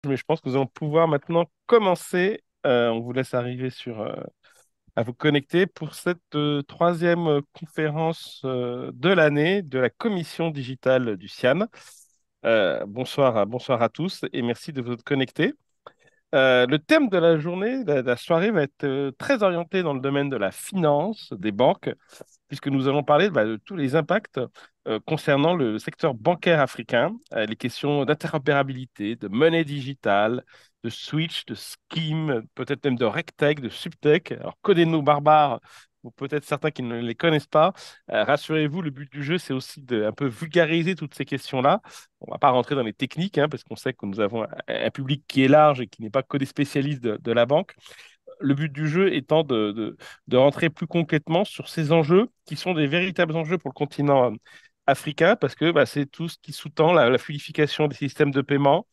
Mais je pense que nous allons pouvoir maintenant commencer. On vous laisse arriver à vous connecter pour cette troisième conférence de l'année de la Commission digitale du CIAN. Bonsoir à tous et merci de vous connecter. Le thème de la journée, de la soirée, va être très orienté dans le domaine de la finance, des banques, puisque nous allons parler de tous les impacts concernant le secteur bancaire africain, les questions d'interopérabilité, de monnaie digitale, de switch, de scheme, peut-être même de regtech, de subtech. Alors, codez-nous barbares, ou peut-être certains qui ne les connaissent pas. Rassurez-vous, le but du jeu, c'est aussi de un peu vulgariser toutes ces questions-là. On ne va pas rentrer dans les techniques, hein, parce qu'on sait que nous avons un public qui est large et qui n'est pas que des spécialistes de la banque. Le but du jeu étant de rentrer plus concrètement sur ces enjeux qui sont des véritables enjeux pour le continent africain, parce que c'est tout ce qui sous-tend la fluidification des systèmes de paiement,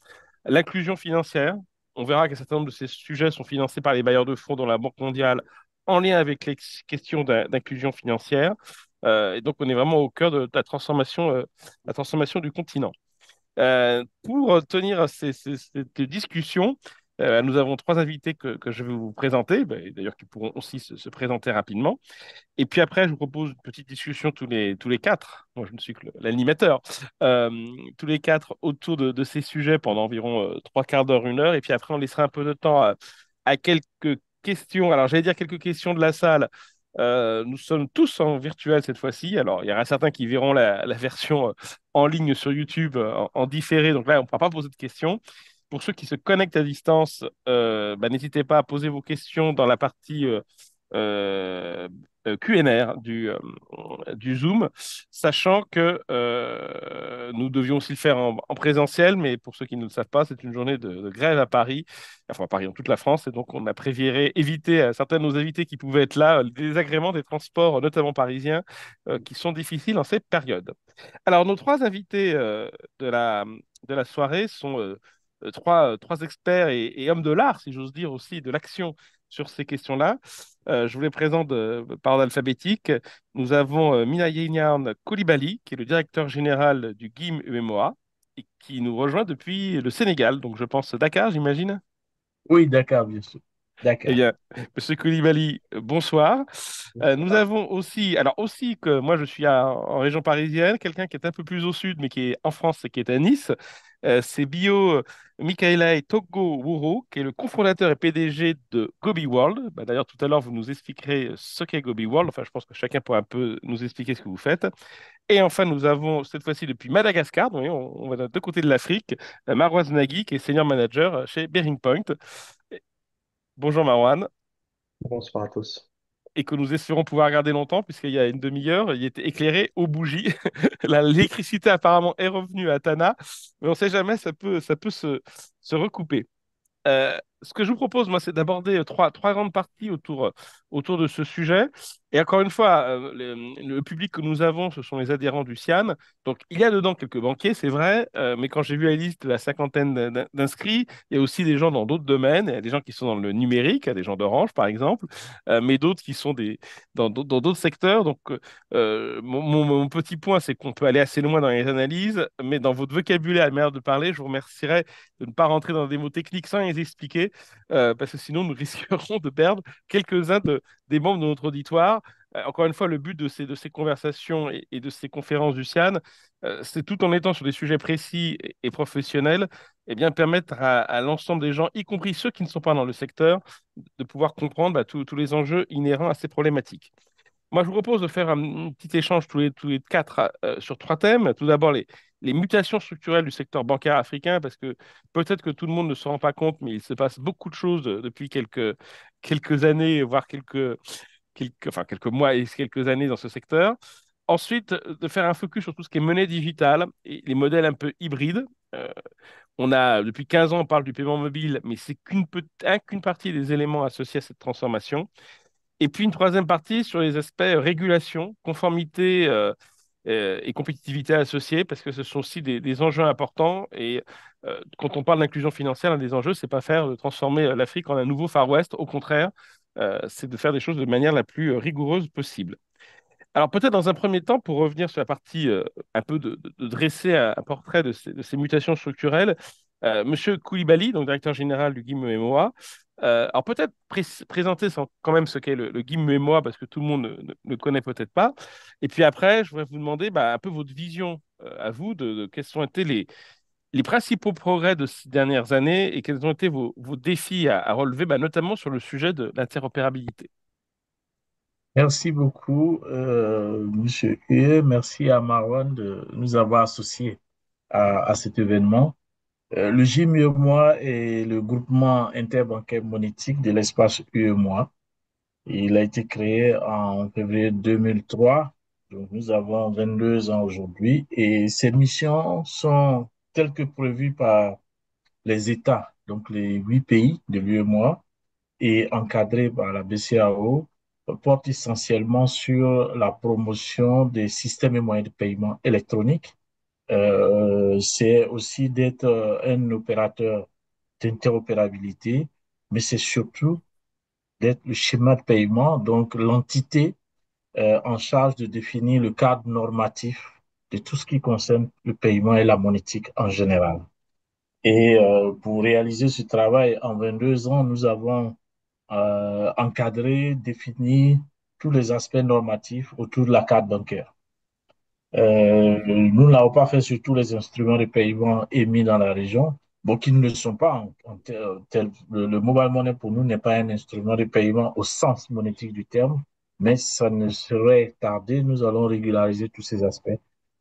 l'inclusion financière. On verra qu'un certain nombre de ces sujets sont financés par les bailleurs de fonds dans la Banque mondiale en lien avec les questions d'inclusion financière. Et donc, on est vraiment au cœur de la transformation du continent. Pour tenir cette discussion, nous avons trois invités que je vais vous présenter, et d'ailleurs qui pourront aussi se présenter rapidement. Et puis après, je vous propose une petite discussion tous les quatre. Moi, je ne suis que l'animateur. Euh, Tous les quatre autour de ces sujets pendant environ trois quarts d'heure, une heure. Et puis après, on laissera un peu de temps à quelques questions. Alors, j'allais dire quelques questions de la salle. Nous sommes tous en virtuel cette fois-ci. Alors, il y aura certains qui verront la version en ligne sur YouTube en différé. Donc là, on ne pourra pas poser de questions. Pour ceux qui se connectent à distance, n'hésitez pas à poser vos questions dans la partie euh, QNR du Zoom, sachant que nous devions aussi le faire en présentiel, mais pour ceux qui ne le savent pas, c'est une journée de grève à Paris, enfin à Paris, en toute la France, et donc on a préféré éviter à certains de nos invités qui pouvaient être là, le désagrément des transports, notamment parisiens, qui sont difficiles en cette période. Alors, nos trois invités de la soirée sont trois experts et hommes de l'art, si j'ose dire aussi, de l'action sur ces questions-là. Je vous les présente par ordre alphabétique. Nous avons Minayeyan Coulibaly, qui est le directeur général du GIM UMOA, et qui nous rejoint depuis le Sénégal, donc je pense Dakar, j'imagine. Oui, d'accord, bien sûr. Eh D'accord. bien, Monsieur Coulibaly, bonsoir. Nous Bonsoir. avons aussi, alors aussi que moi je suis en région parisienne, quelqu'un qui est un peu plus au sud, mais qui est en France et qui est à Nice. C'est Bio Michaela Togo Wuro, qui est le cofondateur et PDG de Gobi World. D'ailleurs, tout à l'heure, vous nous expliquerez ce qu'est Gobi World. Enfin, je pense que chacun pourra un peu nous expliquer ce que vous faites. Et enfin, nous avons cette fois-ci depuis Madagascar, donc on va de deux côtés de l'Afrique, Marwan Nagui, qui est senior manager chez Bearing Point. Bonjour Marwan. Bonsoir à tous. Et que nous espérons pouvoir garder longtemps, puisqu'il y a une demi-heure, il était éclairé aux bougies. L'électricité apparemment est revenue à Tana, mais on ne sait jamais, ça peut se recouper. Ce que je vous propose, moi, c'est d'aborder trois grandes parties autour de ce sujet. Et encore une fois, le public que nous avons, ce sont les adhérents du CIAN. Donc, il y a dedans quelques banquiers, c'est vrai, mais quand j'ai vu la liste de la cinquantaine d'inscrits, il y a aussi des gens dans d'autres domaines. Il y a des gens qui sont dans le numérique, il y a des gens d'Orange, par exemple, mais d'autres qui sont dans d'autres secteurs. Donc, mon petit point, c'est qu'on peut aller assez loin dans les analyses, mais dans votre vocabulaire et manière de parler, je vous remercierais de ne pas rentrer dans des mots techniques sans les expliquer, parce que sinon nous risquerons de perdre quelques-uns des membres de notre auditoire. Encore une fois, le but de ces conversations et de ces conférences du CIAN, c'est tout en étant sur des sujets précis et professionnels, et bien permettre à l'ensemble des gens, y compris ceux qui ne sont pas dans le secteur, de pouvoir comprendre tous les enjeux inhérents à ces problématiques. Moi, je vous propose de faire un petit échange tous les quatre sur trois thèmes. Tout d'abord, les mutations structurelles du secteur bancaire africain, parce que peut-être que tout le monde ne se rend pas compte, mais il se passe beaucoup de choses depuis quelques années, voire quelques mois et quelques années dans ce secteur. Ensuite, de faire un focus sur tout ce qui est monnaie digitale et les modèles un peu hybrides. Euh, Depuis 15 ans, on parle du paiement mobile, mais c'est qu'une partie des éléments associés à cette transformation. Et puis une troisième partie sur les aspects régulation, conformité et compétitivité associée, parce que ce sont aussi des enjeux importants. Et quand on parle d'inclusion financière, l'un des enjeux, c'est pas faire de transformer l'Afrique en un nouveau Far West. Au contraire, c'est de faire des choses de manière la plus rigoureuse possible. Alors peut-être dans un premier temps, pour revenir sur la partie un peu de dresser un portrait de ces mutations structurelles, Monsieur Koulibaly, donc directeur général du GIM UEMOA. Alors peut-être présenter quand même ce qu'est le GIM UEMOA, parce que tout le monde ne connaît peut-être pas. Et puis après, je voudrais vous demander un peu votre vision à vous de quels ont été les principaux progrès de ces dernières années et quels ont été vos défis à relever, notamment sur le sujet de l'interopérabilité. Merci beaucoup, Monsieur Hué. Merci à Marwan de nous avoir associés à cet événement. Le GIMUEMOA est le groupement interbancaire monétique de l'espace UEMOA. Il a été créé en février 2003. Donc, nous avons 22 ans aujourd'hui et ses missions sont telles que prévues par les États, donc les 8 pays de l'UEMOA et encadrées par la BCAO, porte essentiellement sur la promotion des systèmes et moyens de paiement électroniques. C'est aussi d'être un opérateur d'interopérabilité, mais c'est surtout d'être le schéma de paiement, donc l'entité en charge de définir le cadre normatif de tout ce qui concerne le paiement et la monétique en général. Et pour réaliser ce travail en 22 ans, nous avons encadré, défini tous les aspects normatifs autour de la carte bancaire. Nous ne l'avons pas fait sur tous les instruments de paiement émis dans la région, bon, qui ne le sont pas le mobile money pour nous n'est pas un instrument de paiement au sens monétique du terme, mais ça ne serait tardé. Nous allons régulariser tous ces aspects.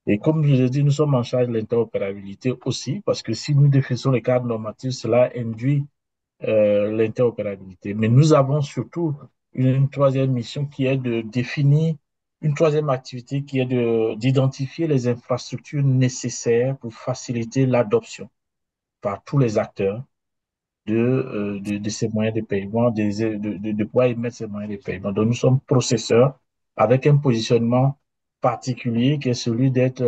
Et comme je l'ai dit, nous sommes en charge de l'interopérabilité aussi, parce que si nous définissons les cadres normatifs, cela induit l'interopérabilité. Mais nous avons surtout une troisième mission qui est de définir une troisième activité qui est d'identifier les infrastructures nécessaires pour faciliter l'adoption par tous les acteurs de ces moyens de paiement, de pouvoir émettre ces moyens de paiement. Donc, nous sommes processeurs avec un positionnement particulier qui est celui d'être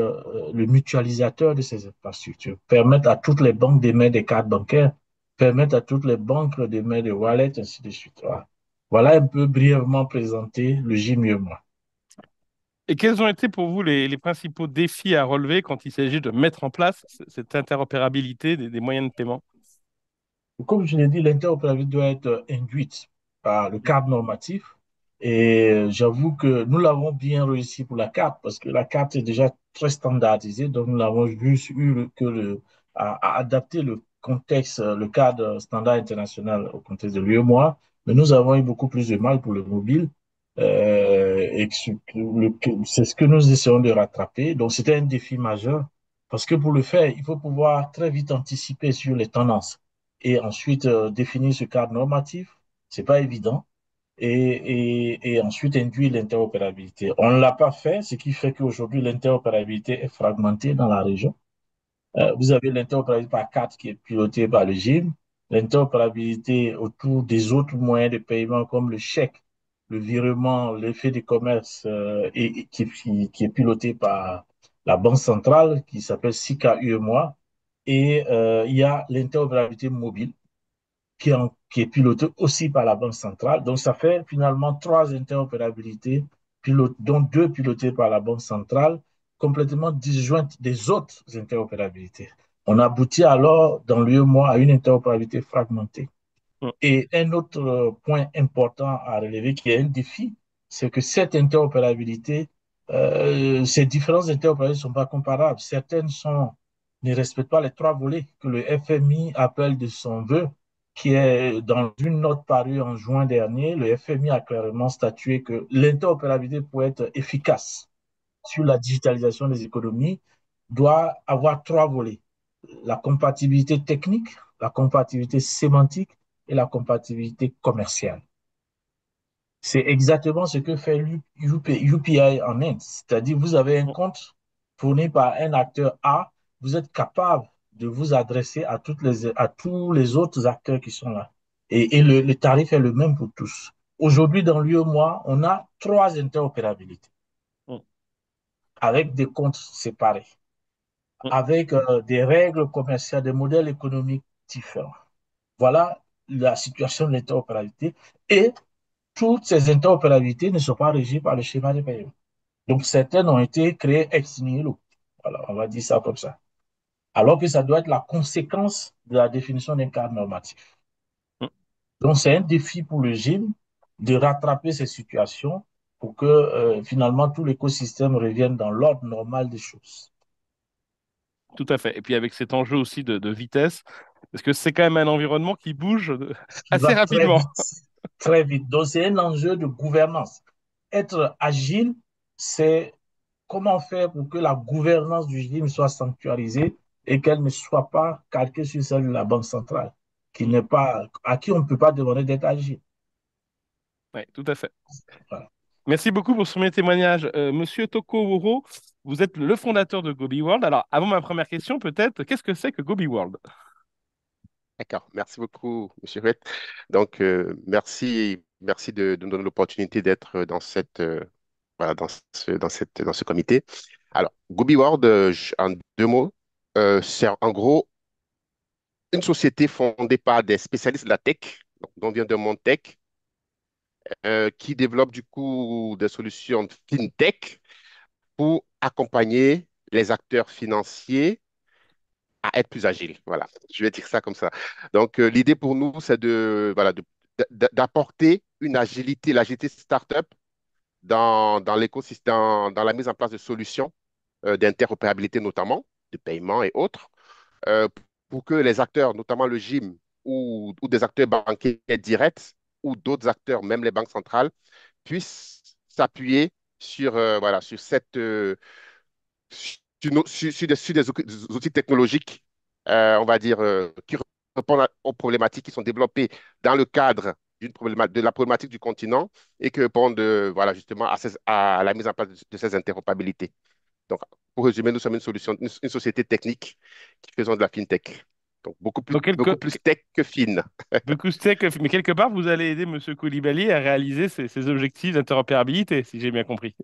le mutualisateur de ces infrastructures, permettre à toutes les banques d'émettre des cartes bancaires, permettre à toutes les banques d'émettre des wallets, ainsi de suite. Voilà. Voilà un peu brièvement présenté le JMIEMOI. Et quels ont été pour vous les principaux défis à relever quand il s'agit de mettre en place cette interopérabilité des moyens de paiement? Comme je l'ai dit, l'interopérabilité doit être induite par le cadre normatif. Et j'avoue que nous l'avons bien réussi pour la carte parce que la carte est déjà très standardisée. Donc, nous l'avons juste eu à adapter le contexte, le cadre standard international au contexte de l'UEMOA. Mais nous avons eu beaucoup plus de mal pour le mobile. Et c'est ce que nous essayons de rattraper. Donc, c'était un défi majeur parce que pour le faire, il faut pouvoir très vite anticiper sur les tendances et ensuite définir ce cadre normatif. C'est pas évident. Et ensuite induire l'interopérabilité. On ne l'a pas fait, ce qui fait qu'aujourd'hui l'interopérabilité est fragmentée dans la région. Vous avez l'interopérabilité par carte qui est pilotée par le GIM, l'interopérabilité autour des autres moyens de paiement comme le chèque, le virement, l'effet de commerce qui est piloté par la Banque centrale qui s'appelle SICA UEMOA. Et il y a l'interopérabilité mobile qui est piloté aussi par la Banque centrale. Donc, ça fait finalement trois interopérabilités, dont deux pilotées par la Banque centrale, complètement disjointes des autres interopérabilités. On aboutit alors, dans l'UEMOA, à une interopérabilité fragmentée. Mm. Et un autre point important à relever, qui est un défi, c'est que cette interopérabilité, ces différentes interopérabilités ne sont pas comparables. Ne respectent pas les trois volets que le FMI appelle de son vœu, qui est dans une note parue en juin dernier. Le FMI a clairement statué que l'interopérabilité, pour être efficace sur la digitalisation des économies, doit avoir trois volets: la compatibilité technique, la compatibilité sémantique et la compatibilité commerciale. C'est exactement ce que fait UPI en Inde. C'est-à-dire, vous avez un Mm. compte fourni par un acteur A, vous êtes capable de vous adresser à tous les autres acteurs qui sont là. Et le tarif est le même pour tous. Aujourd'hui, dans l'UEMOA, on a trois interopérabilités Mm. avec des comptes séparés, Mm. avec des règles commerciales, des modèles économiques différents. Voilà la situation de l'interopérabilité. Et toutes ces interopérabilités ne sont pas régies par le schéma de paiement. Donc, certaines ont été créées ex nihilo. Voilà, on va dire ça comme ça. alors que ça doit être la conséquence de la définition d'un cadre normatif. Donc, c'est un défi pour le gym de rattraper ces situations pour que finalement tout l'écosystème revienne dans l'ordre normal des choses. Tout à fait. Et puis avec cet enjeu aussi de vitesse, parce que c'est quand même un environnement qui bouge Qui assez va très rapidement. vite, très vite. Donc, c'est un enjeu de gouvernance. Être agile, c'est comment faire pour que la gouvernance du gym soit sanctuarisée et qu'elle ne soit pas calquée sur celle de la Banque centrale, qui n'est pas, à qui on ne peut pas demander d'être agile. Oui, tout à fait. Voilà. Merci beaucoup pour ce premier témoignage. Monsieur Toko Oro, vous êtes le fondateur de Gobi World. Alors, avant ma première question, peut-être, qu'est-ce que c'est que Gobi World? D'accord, merci beaucoup, Monsieur Huet. Donc, merci de nous donner l'opportunité d'être dans voilà, dans ce comité. Alors, Gobi World, en deux mots, c'est en gros une société fondée par des spécialistes de la tech, donc, dont vient de mon tech, qui développe du coup des solutions fintech pour accompagner les acteurs financiers à être plus agiles. Voilà, je vais dire ça comme ça. Donc, l'idée pour nous, c'est voilà, d'apporter une agilité, l'agilité startup dans l'écosystème, dans la mise en place de solutions d'interopérabilité notamment, de paiement et autres, euh, pour que les acteurs, notamment le gym ou des acteurs bancaires directs ou d'autres acteurs, même les banques centrales, puissent s'appuyer voilà, sur sur des outils technologiques, on va dire, qui répondent aux problématiques qui sont développées dans le cadre de la problématique du continent et qui répondent voilà, justement à la mise en place de ces interopérabilités. Donc, pour résumer, nous sommes une société technique qui faisons de la fintech. Donc, Donc, beaucoup plus tech que fine. beaucoup c'est que, mais quelque part, vous allez aider Monsieur Koulibaly à réaliser ses objectifs d'interopérabilité, si j'ai bien compris.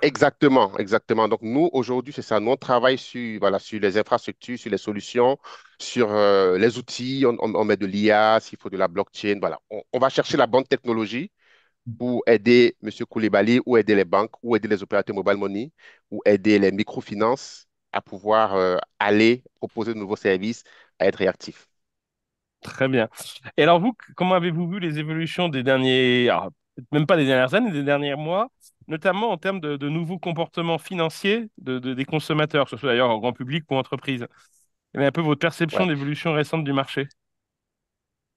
Exactement, exactement. Donc, nous, aujourd'hui, c'est ça. Nous, on travaille sur, voilà, sur les infrastructures, sur les solutions, sur les outils. On met de l'IA, s'il faut de la blockchain. Voilà. On va chercher la bonne technologie pour aider M. Koulibaly ou aider les banques ou aider les opérateurs mobile money ou aider les microfinances à pouvoir aller proposer de nouveaux services, à être réactifs. Très bien. Et alors, vous, comment avez-vous vu les évolutions des derniers, alors, peut-être même pas des dernières années, des derniers mois, notamment en termes de nouveaux comportements financiers des consommateurs, que ce soit d'ailleurs en grand public ou entreprise? Quelle est un peu votre perception Ouais. d'évolution récente du marché?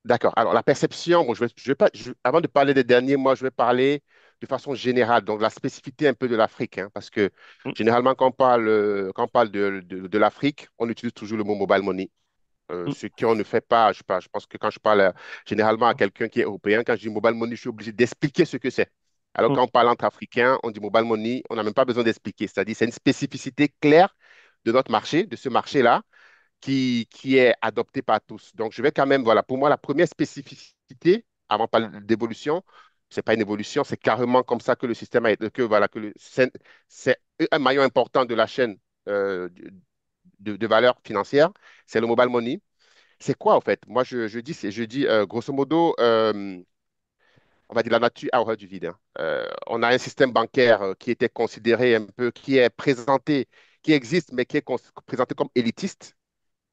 D'accord. Alors, la perception, bon, je vais pas, avant de parler des derniers mois, je vais parler de façon générale, donc la spécificité un peu de l'Afrique, hein, parce que Mm, généralement, quand on parle de l'Afrique, on utilise toujours le mot mobile money. mm, Ce qu'on ne fait pas, je sais pas, je pense que quand je parle généralement à quelqu'un qui est européen, quand je dis mobile money, je suis obligé d'expliquer ce que c'est. Alors, mm. quand on parle entre Africains, on dit mobile money, on n'a même pas besoin d'expliquer. C'est-à-dire, c'est une spécificité claire de notre marché, de ce marché-là qui est adopté par tous. Donc, je vais quand même, voilà, pour moi, la première spécificité, avant de parler d'évolution, c'est pas une évolution, c'est carrément comme ça que le système a été, que voilà, c'est un maillon important de la chaîne de valeur financière, c'est le mobile money. C'est quoi, en fait? Moi, je dis grosso modo, on va dire la nature a horreur du vide, hein. On a un système bancaire qui était considéré un peu, qui est présenté, qui existe, mais qui est présenté comme élitiste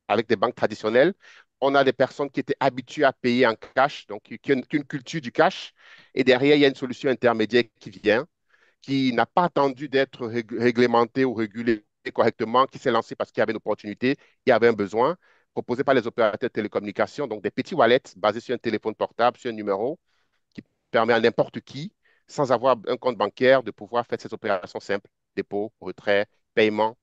avec des banques traditionnelles. On a des personnes qui étaient habituées à payer en cash, donc qui ont une culture du cash. Et derrière, il y a une solution intermédiaire qui vient, qui n'a pas attendu d'être réglementée ou régulée correctement, qui s'est lancée parce qu'il y avait une opportunité, il y avait un besoin, proposé par les opérateurs de télécommunications, donc des petits wallets basés sur un téléphone portable, sur un numéro, qui permet à n'importe qui, sans avoir un compte bancaire, de pouvoir faire ces opérations simples, dépôt, retrait, paiement,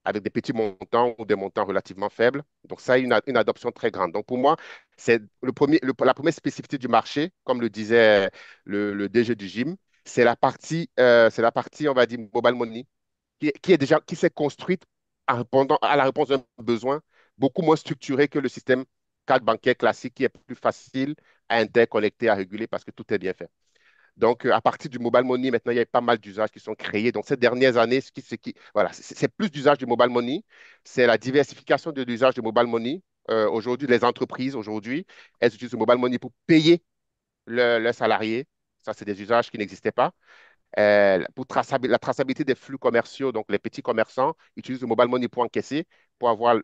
avec des petits montants ou des montants relativement faibles. Donc, ça a une adoption très grande. Donc, pour moi, c'est la première spécificité du marché, comme le disait le DG du gym, c'est la partie, on va dire, mobile money, qui s'est construite en répondant à la réponse d'un besoin beaucoup moins structuré que le système carte bancaire classique qui est plus facile à interconnecter, à réguler parce que tout est bien fait. Donc, à partir du mobile money, maintenant, il y a pas mal d'usages qui sont créés. Donc, ces dernières années, voilà, c'est plus d'usage du mobile money. C'est la diversification de l'usage du mobile money. Aujourd'hui, les entreprises, aujourd'hui, elles utilisent le mobile money pour payer leurs salariés. Ça, c'est des usages qui n'existaient pas. La traçabilité des flux commerciaux, donc les petits commerçants utilisent le mobile money pour encaisser, pour avoir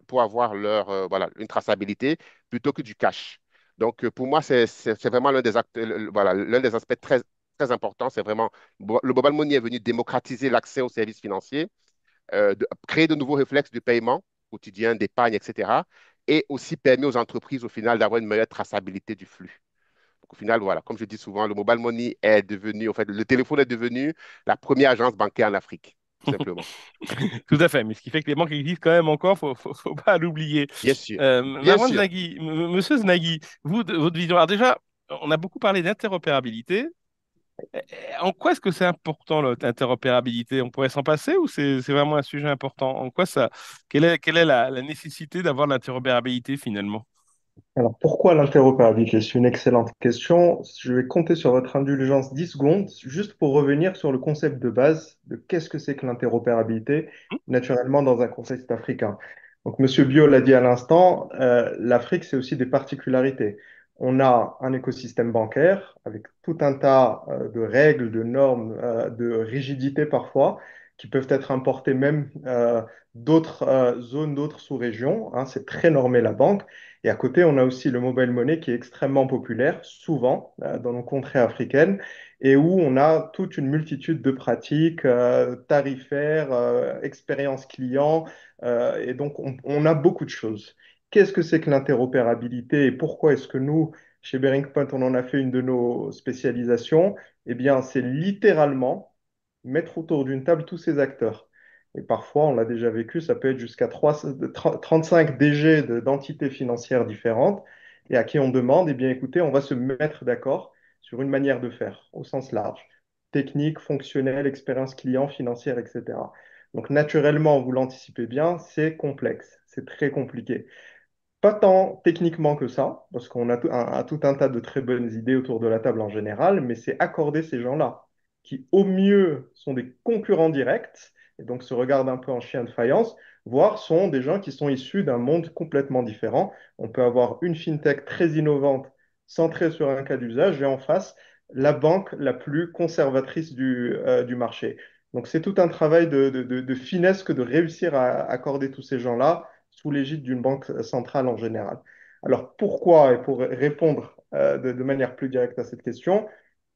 voilà, une traçabilité plutôt que du cash. Donc, pour moi, c'est vraiment l'un des actes, voilà, l'un des aspects très importants. C'est vraiment, le mobile money est venu démocratiser l'accès aux services financiers, créer de nouveaux réflexes de paiement quotidien, d'épargne, etc. Et aussi permet aux entreprises, au final, d'avoir une meilleure traçabilité du flux. Donc, au final, voilà, comme je dis souvent, le mobile money est devenu, en fait, le téléphone est devenu la première agence bancaire en Afrique, tout simplement. Tout à fait, mais ce qui fait que les banques existent quand même encore, faut pas l'oublier. Bien sûr, bien Marwan sûr. Znagui, Monsieur Znagui, vous, de votre vision, alors déjà, on a beaucoup parlé d'interopérabilité. En quoi est-ce que c'est important l'interopérabilité? On pourrait s'en passer ou c'est vraiment un sujet important? En quoi ça, quelle est la nécessité d'avoir de l'interopérabilité finalement? Alors, pourquoi l'interopérabilité? C'est une excellente question. Je vais compter sur votre indulgence 10 secondes, juste pour revenir sur le concept de base de qu'est-ce que c'est que l'interopérabilité, naturellement dans un contexte africain. Donc, Monsieur Bio l'a dit à l'instant, l'Afrique, c'est aussi des particularités. On a un écosystème bancaire avec tout un tas de règles, de normes, de rigidités parfois, qui peuvent être importées même d'autres zones, d'autres sous-régions, hein. C'est très normé la banque. Et à côté, on a aussi le mobile money qui est extrêmement populaire, souvent dans nos contrées africaines, et où on a toute une multitude de pratiques tarifaires, expérience client, et donc on a beaucoup de choses. Qu'est-ce que c'est que l'interopérabilité et pourquoi est-ce que nous, chez Bearing Point, on en a fait une de nos spécialisations? Eh bien, c'est littéralement mettre autour d'une table tous ces acteurs. Et parfois, on l'a déjà vécu, ça peut être jusqu'à 35 DG d'entités financières différentes et à qui on demande, eh bien, écoutez, on va se mettre d'accord sur une manière de faire au sens large, technique, fonctionnelle, expérience client, financière, etc. Donc, naturellement, vous l'anticipez bien, c'est complexe, c'est très compliqué. Pas tant techniquement que ça, parce qu'on a tout un tas de très bonnes idées autour de la table en général, mais c'est accorder ces gens-là, qui au mieux sont des concurrents directs, et donc se regardent un peu en chien de faïence, voire sont des gens qui sont issus d'un monde complètement différent. On peut avoir une fintech très innovante, centrée sur un cas d'usage, et en face, la banque la plus conservatrice du marché. Donc c'est tout un travail de finesse que de réussir à accorder tous ces gens-là sous l'égide d'une banque centrale en général. Alors pourquoi, et pour répondre de manière plus directe à cette question,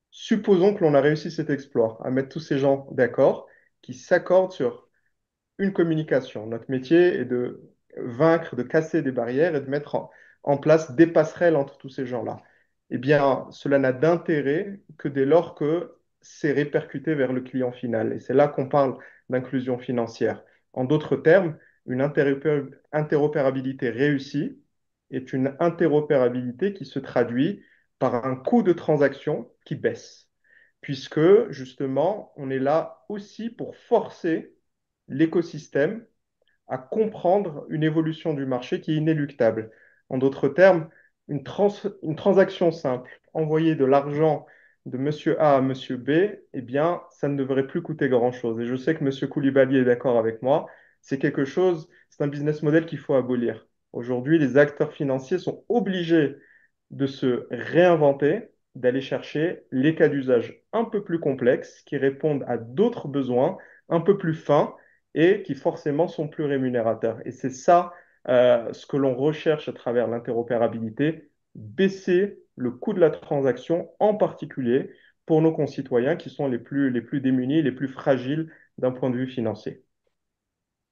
supposons que l'on a réussi cet exploit, à mettre tous ces gens d'accord, qui s'accordent sur une communication. Notre métier est de vaincre, de casser des barrières et de mettre en place des passerelles entre tous ces gens-là. Eh bien, cela n'a d'intérêt que dès lors que c'est répercuté vers le client final. Et c'est là qu'on parle d'inclusion financière. En d'autres termes, une interopérabilité réussie est une interopérabilité qui se traduit par un coût de transaction qui baisse, puisque justement, on est là aussi pour forcer l'écosystème à comprendre une évolution du marché qui est inéluctable. En d'autres termes, une transaction simple, envoyer de l'argent de monsieur A à monsieur B, eh bien, ça ne devrait plus coûter grand-chose. Et je sais que monsieur Koulibaly est d'accord avec moi. C'est quelque chose, c'est un business model qu'il faut abolir. Aujourd'hui, les acteurs financiers sont obligés de se réinventer, d'aller chercher les cas d'usage un peu plus complexes qui répondent à d'autres besoins un peu plus fins et qui forcément sont plus rémunérateurs. Et c'est ça ce que l'on recherche à travers l'interopérabilité, baisser le coût de la transaction, en particulier pour nos concitoyens qui sont les plus démunis, les plus fragiles d'un point de vue financier.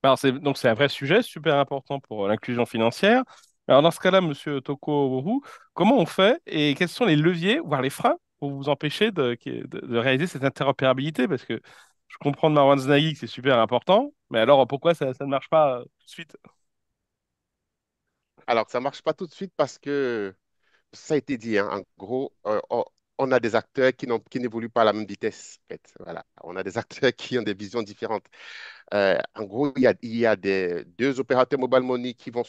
Alors, donc c'est un vrai sujet, super important pour l'inclusion financière. Alors dans ce cas-là, Monsieur Toko Oru, comment on fait et quels sont les leviers, voire les freins, pour vous empêcher de réaliser cette interopérabilité? Parce que je comprends de Marwan Znaï que c'est super important, mais alors pourquoi ça ne marche pas tout de suite? Alors, ça ne marche pas tout de suite parce que ça a été dit, hein, en gros, on a des acteurs qui n'évoluent pas à la même vitesse. En fait. Voilà. On a des acteurs qui ont des visions différentes. En gros, il y a deux opérateurs mobile money qui vont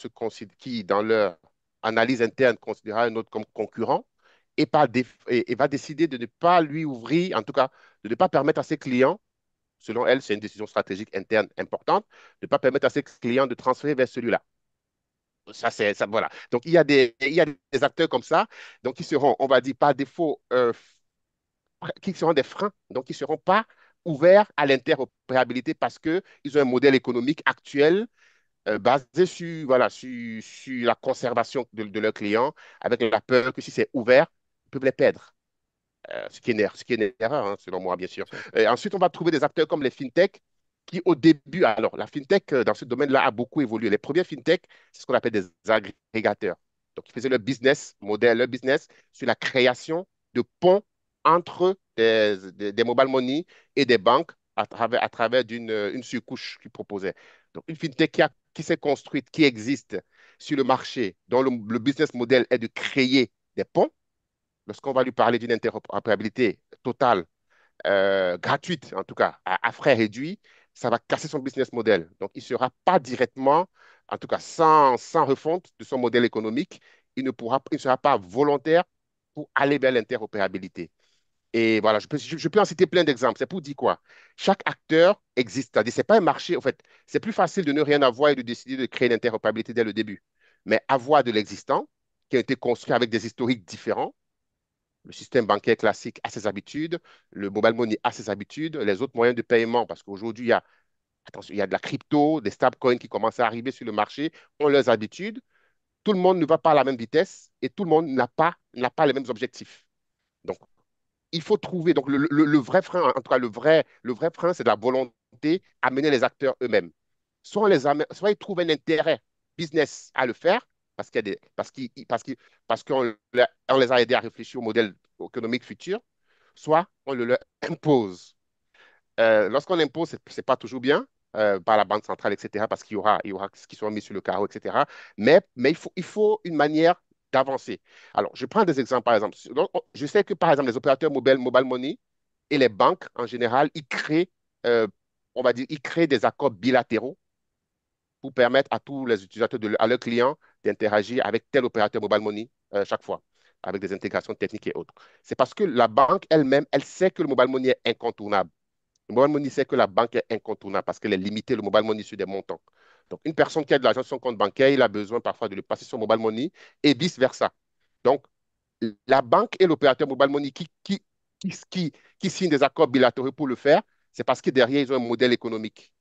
qui, dans leur analyse interne, considérera un autre comme concurrent et va décider de ne pas lui ouvrir, en tout cas, de ne pas permettre à ses clients, selon elle, c'est une décision stratégique interne importante, de ne pas permettre à ses clients de transférer vers celui-là. Ça, voilà. Donc, il y a des acteurs comme ça, donc qui seront, on va dire, par défaut, qui seront des freins, donc qui ne seront pas ouverts à l'interopérabilité parce qu'ils ont un modèle économique actuel basé sur, voilà, sur la conservation de leurs clients, avec la peur que si c'est ouvert, ils peuvent les perdre. Ce qui est une erreur, hein, selon moi, bien sûr. Ensuite, on va trouver des acteurs comme les fintech qui, au début, alors, la fintech, dans ce domaine-là, a beaucoup évolué. Les premiers fintech, c'est ce qu'on appelle des agrégateurs. Donc, ils faisaient leur business model, leur business sur la création de ponts entre des mobile money et des banques à travers une surcouche qu'ils proposaient. Donc, une fintech qui s'est construite, qui existe sur le marché, dont le business model est de créer des ponts lorsqu'on va lui parler d'une interopérabilité totale, gratuite en tout cas, à frais réduits, ça va casser son business model. Donc, il ne sera pas directement, en tout cas sans refonte de son modèle économique, il ne sera pas volontaire pour aller vers l'interopérabilité. Et voilà, je peux en citer plein d'exemples. C'est pour dire quoi? Chaque acteur existe. C'est-à-dire, ce n'est pas un marché. En fait, c'est plus facile de ne rien avoir et de décider de créer l'interopérabilité dès le début. Mais avoir de l'existant, qui a été construit avec des historiques différents, le système bancaire classique a ses habitudes, le mobile money a ses habitudes, les autres moyens de paiement, parce qu'aujourd'hui, attention, il y a de la crypto, des stablecoins qui commencent à arriver sur le marché, ont leurs habitudes. Tout le monde ne va pas à la même vitesse et tout le monde n'a pas les mêmes objectifs. Donc, il faut trouver, donc le vrai frein, en tout cas le vrai frein, c'est de la volonté à mener les acteurs eux-mêmes. Soit ils trouvent un intérêt business à le faire, parce qu'il y a des, parce qu'on on les a aidés à réfléchir au modèle économique futur, soit on le leur impose. Lorsqu'on impose, ce n'est pas toujours bien par la Banque centrale, etc., parce il y aura ce qui sont mis sur le carreau, etc. Mais il faut une manière d'avancer. Alors, je prends des exemples, par exemple. Donc, je sais que, par exemple, les opérateurs mobile money et les banques, en général, euh, on va dire, ils créent des accords bilatéraux pour permettre à tous les utilisateurs, à leurs clients, d'interagir avec tel opérateur mobile money chaque fois, avec des intégrations techniques et autres. C'est parce que la banque elle-même, elle sait que le mobile money est incontournable. Le mobile money sait que la banque est incontournable parce qu'elle est limitée, le mobile money, sur des montants. Donc, une personne qui a de l'argent sur son compte bancaire, il a besoin parfois de le passer sur mobile money et vice-versa. Donc, la banque et l'opérateur mobile money qui signent des accords bilatéraux pour le faire, c'est parce que derrière, ils ont un modèle économique.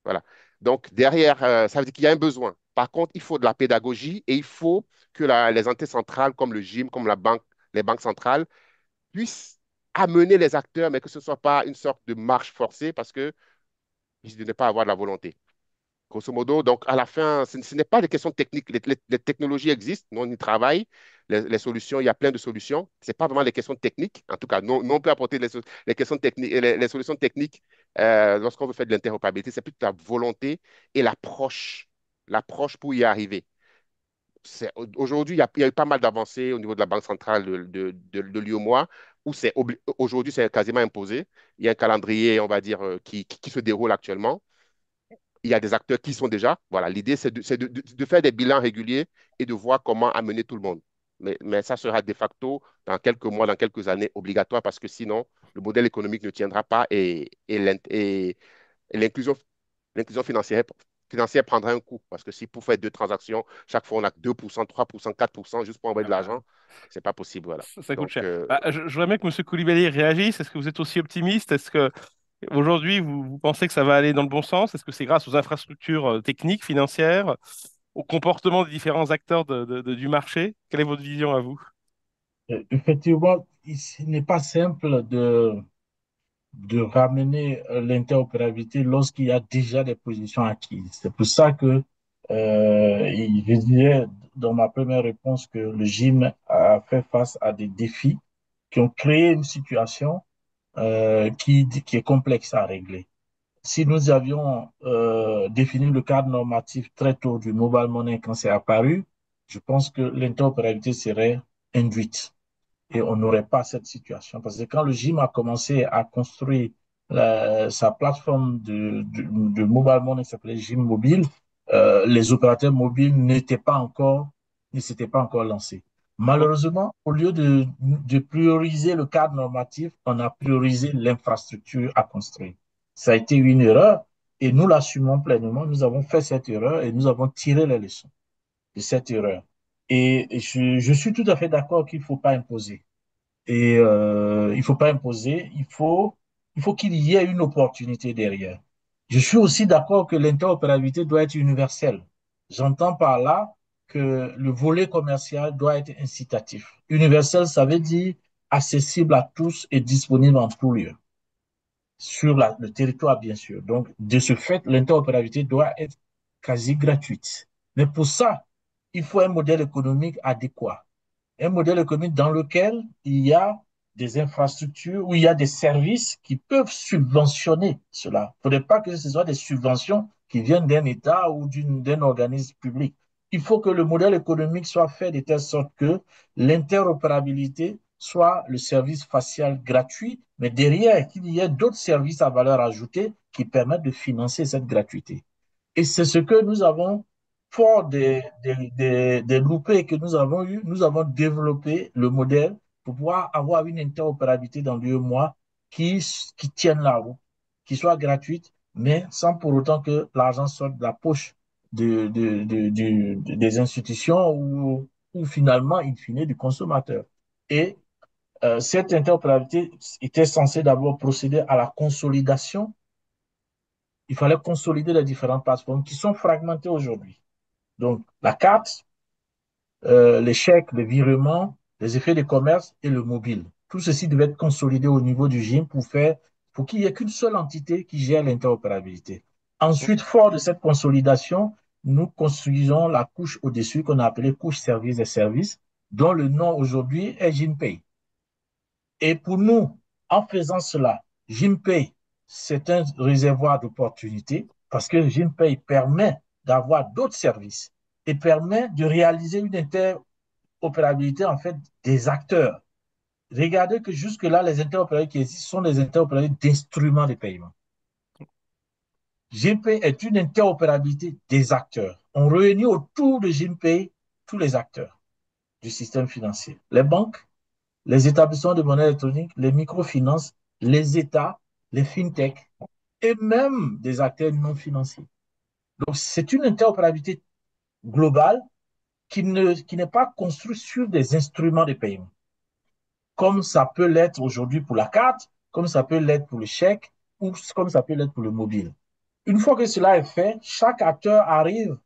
Voilà. Donc, derrière, ça veut dire qu'il y a un besoin. Par contre, il faut de la pédagogie et il faut que les entités centrales, comme le gym, comme la banque, les banques centrales, puissent amener les acteurs, mais que ce ne soit pas une sorte de marche forcée parce que de ne pas avoir de la volonté. Grosso modo, donc à la fin, ce n'est pas des questions techniques. Les technologies existent, nous on y travaille. Les solutions, il y a plein de solutions. Ce n'est pas vraiment des questions techniques. En tout cas, nous on peut apporter les questions techniques, les solutions techniques lorsqu'on veut faire de l'interopérabilité. C'est plus la volonté et l'approche pour y arriver. Aujourd'hui, il y a eu pas mal d'avancées au niveau de la Banque centrale de l'UEMOA, où aujourd'hui, c'est quasiment imposé. Il y a un calendrier, on va dire, qui se déroule actuellement. Il y a des acteurs qui sont déjà. Voilà, l'idée, c'est de faire des bilans réguliers et de voir comment amener tout le monde. Mais ça sera de facto, dans quelques mois, dans quelques années, obligatoire parce que sinon, le modèle économique ne tiendra pas et l'inclusion financière prendra un coût. Parce que si pour faire deux transactions, chaque fois on a 2%, 3%, 4% juste pour envoyer de Ah, l'argent, c'est pas possible. Voilà. ça coûte Donc, cher. Bah, je voudrais bien que M. Koulibaly réagisse. Est-ce que vous êtes aussi optimiste? Est-ce que aujourd'hui, vous pensez que ça va aller dans le bon sens? Est-ce que c'est grâce aux infrastructures techniques, financières, au comportement des différents acteurs du marché? Quelle est votre vision à vous? Effectivement, il n'est pas simple de ramener l'interopérabilité lorsqu'il y a déjà des positions acquises. C'est pour ça que je disais dans ma première réponse que le gym a fait face à des défis qui ont créé une situation qui est complexe à régler. Si nous avions défini le cadre normatif très tôt du mobile money quand c'est apparu, je pense que l'interopérabilité serait induite et on n'aurait pas cette situation. Parce que quand le gym a commencé à construire sa plateforme de mobile money qui s'appelait Gym Mobile, les opérateurs mobiles ne s'étaient pas encore lancés. Mhm. Malheureusement, au lieu de prioriser le cadre normatif, on a priorisé l'infrastructure à construire. Ça a été une erreur et nous l'assumons pleinement. Nous avons fait cette erreur et nous avons tiré les leçons de cette erreur. Et je suis tout à fait d'accord qu'il ne faut pas imposer. Et il ne faut pas imposer, il faut il faut qu'il y ait une opportunité derrière. Je suis aussi d'accord que l'interopérabilité doit être universelle. J'entends par là que le volet commercial doit être incitatif. Universel, ça veut dire accessible à tous et disponible en tout lieu, sur le territoire, bien sûr. Donc, de ce fait, l'interopérabilité doit être quasi gratuite. Mais pour ça, il faut un modèle économique adéquat, un modèle économique dans lequel il y a des infrastructures, où il y a des services qui peuvent subventionner cela. Il ne faudrait pas que ce soit des subventions qui viennent d'un État ou d'un organisme public. Il faut que le modèle économique soit fait de telle sorte que l'interopérabilité soit le service facial gratuit, mais derrière, qu'il y ait d'autres services à valeur ajoutée qui permettent de financer cette gratuité. Et c'est ce que nous avons, fort des loupés que nous avons eus, nous avons développé le modèle pour pouvoir avoir une interopérabilité dans l'UEMOA qui tienne la route, qui soit gratuite, mais sans pour autant que l'argent sorte de la poche des institutions ou finalement, in fine, du consommateur. Et cette interopérabilité était censée d'abord procéder à la consolidation. Il fallait consolider les différentes plateformes qui sont fragmentées aujourd'hui. Donc, la carte, les chèques, les virements, les effets de commerce et le mobile. Tout ceci devait être consolidé au niveau du GIM pour qu'il n'y ait qu'une seule entité qui gère l'interopérabilité. Ensuite, fort de cette consolidation, nous construisons la couche au-dessus qu'on a appelée couche service et services, dont le nom aujourd'hui est GIMPay. Et pour nous, en faisant cela, GIMPay, c'est un réservoir d'opportunités parce que GIMPay permet d'avoir d'autres services et permet de réaliser une interopérabilité en fait des acteurs. Regardez que jusque-là, les interopérabilités qui existent sont des interopérabilités d'instruments de paiement. GIMPay est une interopérabilité des acteurs. On réunit autour de GIMPay tous les acteurs du système financier. Les banques, les établissements de monnaie électronique, les microfinances, les États, les fintechs et même des acteurs non financiers. Donc, c'est une interopérabilité globale qui n'est pas construite sur des instruments de paiement, comme ça peut l'être aujourd'hui pour la carte, comme ça peut l'être pour le chèque, ou comme ça peut l'être pour le mobile. Une fois que cela est fait, chaque acteur arrive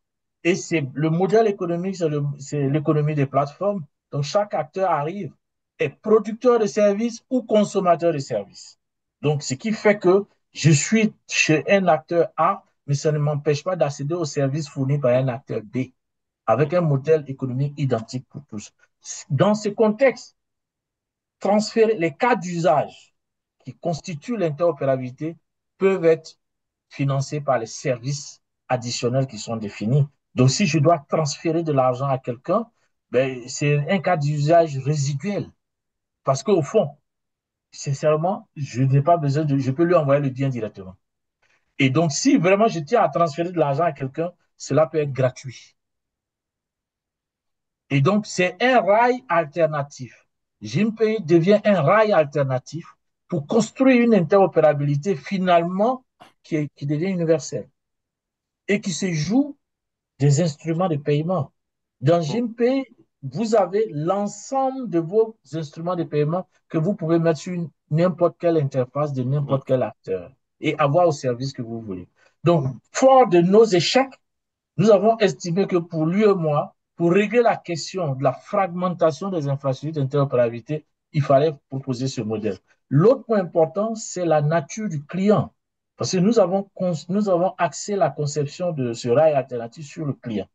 et c'est le modèle économique, c'est l'économie des plateformes. Donc, chaque acteur arrive, est producteur de services ou consommateur de services. Donc, ce qui fait que je suis chez un acteur A, mais ça ne m'empêche pas d'accéder aux services fournis par un acteur B, avec un modèle économique identique pour tous. Dans ce contexte, transférer les cas d'usage qui constituent l'interopérabilité peuvent être financés par les services additionnels qui sont définis. Donc, si je dois transférer de l'argent à quelqu'un, ben, c'est un cas d'usage résiduel. Parce qu'au fond, sincèrement, je n'ai pas besoin je peux lui envoyer le bien directement. Et donc, si vraiment je tiens à transférer de l'argent à quelqu'un, cela peut être gratuit. Et donc, c'est un rail alternatif. GIMPay devient un rail alternatif pour construire une interopérabilité finalement qui devient universelle et qui se joue des instruments de paiement. Dans GIMPay, vous avez l'ensemble de vos instruments de paiement que vous pouvez mettre sur n'importe quelle interface de n'importe quel acteur et avoir au service que vous voulez. Donc, fort de nos échecs, nous avons estimé que pour lui et moi, pour régler la question de la fragmentation des infrastructures d'interopérabilité, il fallait proposer ce modèle. L'autre point important, c'est la nature du client. Parce que nous avons axé la conception de ce rail alternatif sur le client.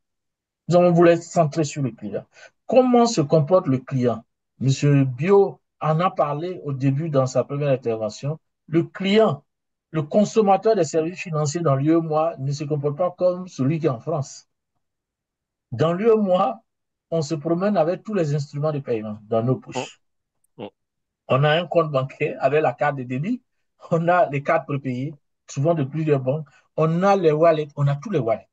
Nous avons voulu être centré sur le client. Comment se comporte le client? Monsieur Bio en a parlé au début dans sa première intervention. Le client, le consommateur des services financiers dans l'UEMOA ne se comporte pas comme celui qui est en France. Dans l'UEMOA, on se promène avec tous les instruments de paiement dans nos poches. On a un compte bancaire avec la carte de débit, on a les cartes prépayées, souvent de plusieurs banques, on a les wallets, on a tous les wallets.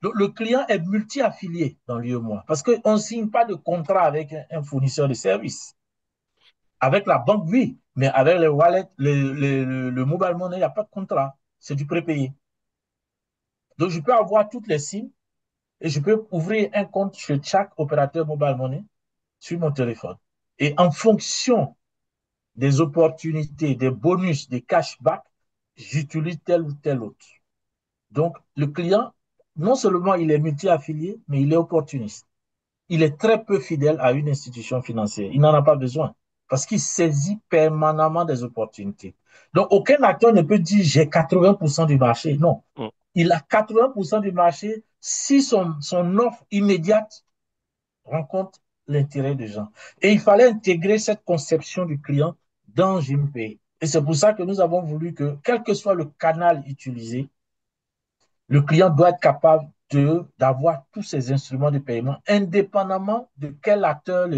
Donc, le client est multi-affilié dans l'UEMOA parce qu'on ne signe pas de contrat avec un fournisseur de services. Avec la banque, oui, mais avec les wallets, le mobile money, il n'y a pas de contrat. C'est du prépayé. Donc, je peux avoir toutes les signes et je peux ouvrir un compte chez chaque opérateur mobile money sur mon téléphone. Et en fonction des opportunités, des bonus, des cashbacks, j'utilise tel ou tel autre. Donc, le client, non seulement il est multi-affilié, mais il est opportuniste. Il est très peu fidèle à une institution financière. Il n'en a pas besoin parce qu'il saisit permanemment des opportunités. Donc, aucun acteur ne peut dire j'ai 80% du marché. Non. Mm. Il a 80% du marché si son offre immédiate rencontre l'intérêt des gens. Et il fallait intégrer cette conception du client dans GMPay. Et c'est pour ça que nous avons voulu que, quel que soit le canal utilisé, le client doit être capable d'avoir tous ces instruments de paiement, indépendamment de quel acteur,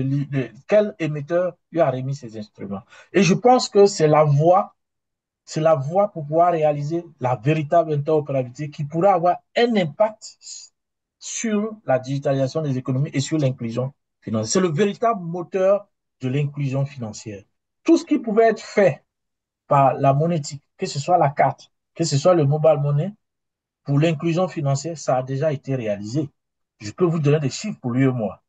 quel émetteur lui a remis ces instruments. Et je pense que c'est la voie pour pouvoir réaliser la véritable interopérabilité qui pourra avoir un impact sur la digitalisation des économies et sur l'inclusion financière. C'est le véritable moteur de l'inclusion financière. Tout ce qui pouvait être fait par la monétique, que ce soit la carte, que ce soit le mobile money, pour l'inclusion financière, ça a déjà été réalisé. Je peux vous donner des chiffres pour lui et moi.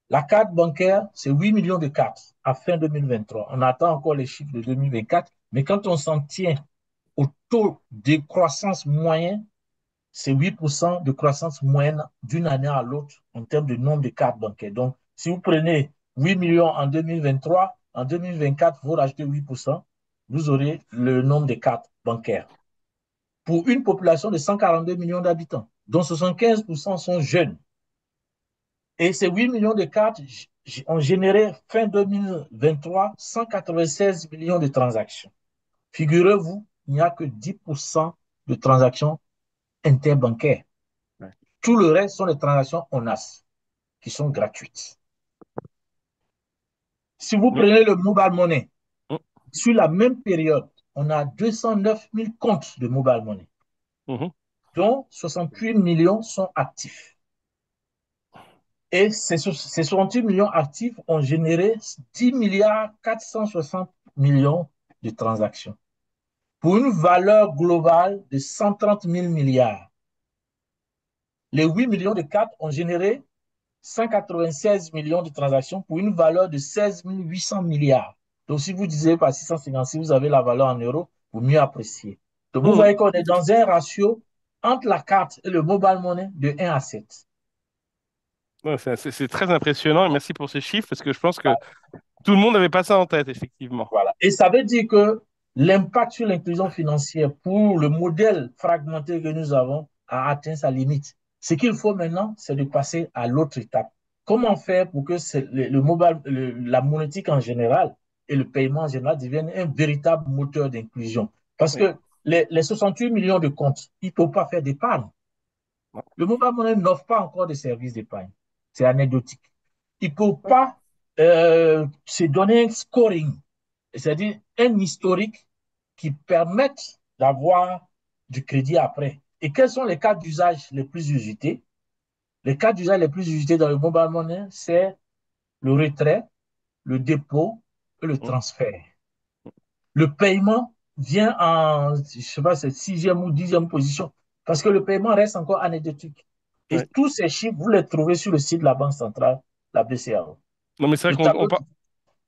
La carte bancaire, c'est 8 millions de cartes à fin 2023. On attend encore les chiffres de 2024, mais quand on s'en tient au taux de croissance moyen, c'est 8% de croissance moyenne d'une année à l'autre en termes de nombre de cartes bancaires. Donc, si vous prenez 8 millions en 2023, en 2024, vous rajoutez 8%, vous aurez le nombre de cartes bancaires pour une population de 142 millions d'habitants, dont 75% sont jeunes. Et ces 8 millions de cartes ont généré fin 2023 196 millions de transactions. Figurez-vous, il n'y a que 10% de transactions interbancaires. Ouais. Tout le reste sont des transactions ONAS qui sont gratuites. Si vous Mais, prenez le mobile money, mm, sur la même période, on a 209 000 comptes de mobile money, mhm. dont 68 millions sont actifs. Et ces 68 millions actifs ont généré 10 milliards 460 millions de transactions pour une valeur globale de 130 000 milliards. Les 8 millions de cartes ont généré 196 millions de transactions pour une valeur de 16 800 milliards. Donc, si vous divisez par 656, vous avez la valeur en euros pour mieux apprécier. Donc, vous Mhm. voyez qu'on est dans un ratio entre la carte et le mobile money de 1 à 7. Ouais, c'est très impressionnant et merci pour ces chiffres parce que je pense que tout le monde n'avait pas ça en tête, effectivement. Voilà. Et ça veut dire que l'impact sur l'inclusion financière pour le modèle fragmenté que nous avons a atteint sa limite. Ce qu'il faut maintenant, c'est de passer à l'autre étape. Comment faire pour que la monétique en général et le paiement en général deviennent un véritable moteur d'inclusion? Parce Oui. que les 68 millions de comptes, ils ne peuvent pas faire d'épargne. Le mobile money n'offre pas encore de services d'épargne. C'est anecdotique. Il ne peut pas se donner un scoring, c'est-à-dire un historique qui permette d'avoir du crédit après. Et quels sont les cas d'usage les plus usités? Les cas d'usage les plus usités dans le mobile money, c'est le retrait, le dépôt et le Mhm. transfert. Le paiement vient en, je sais pas, c'est sixième ou dixième position, parce que le paiement reste encore anecdotique. Et Ouais. tous ces chiffres, vous les trouvez sur le site de la Banque centrale, la BCAO. Non, mais c'est vrai Le qu'on tableau,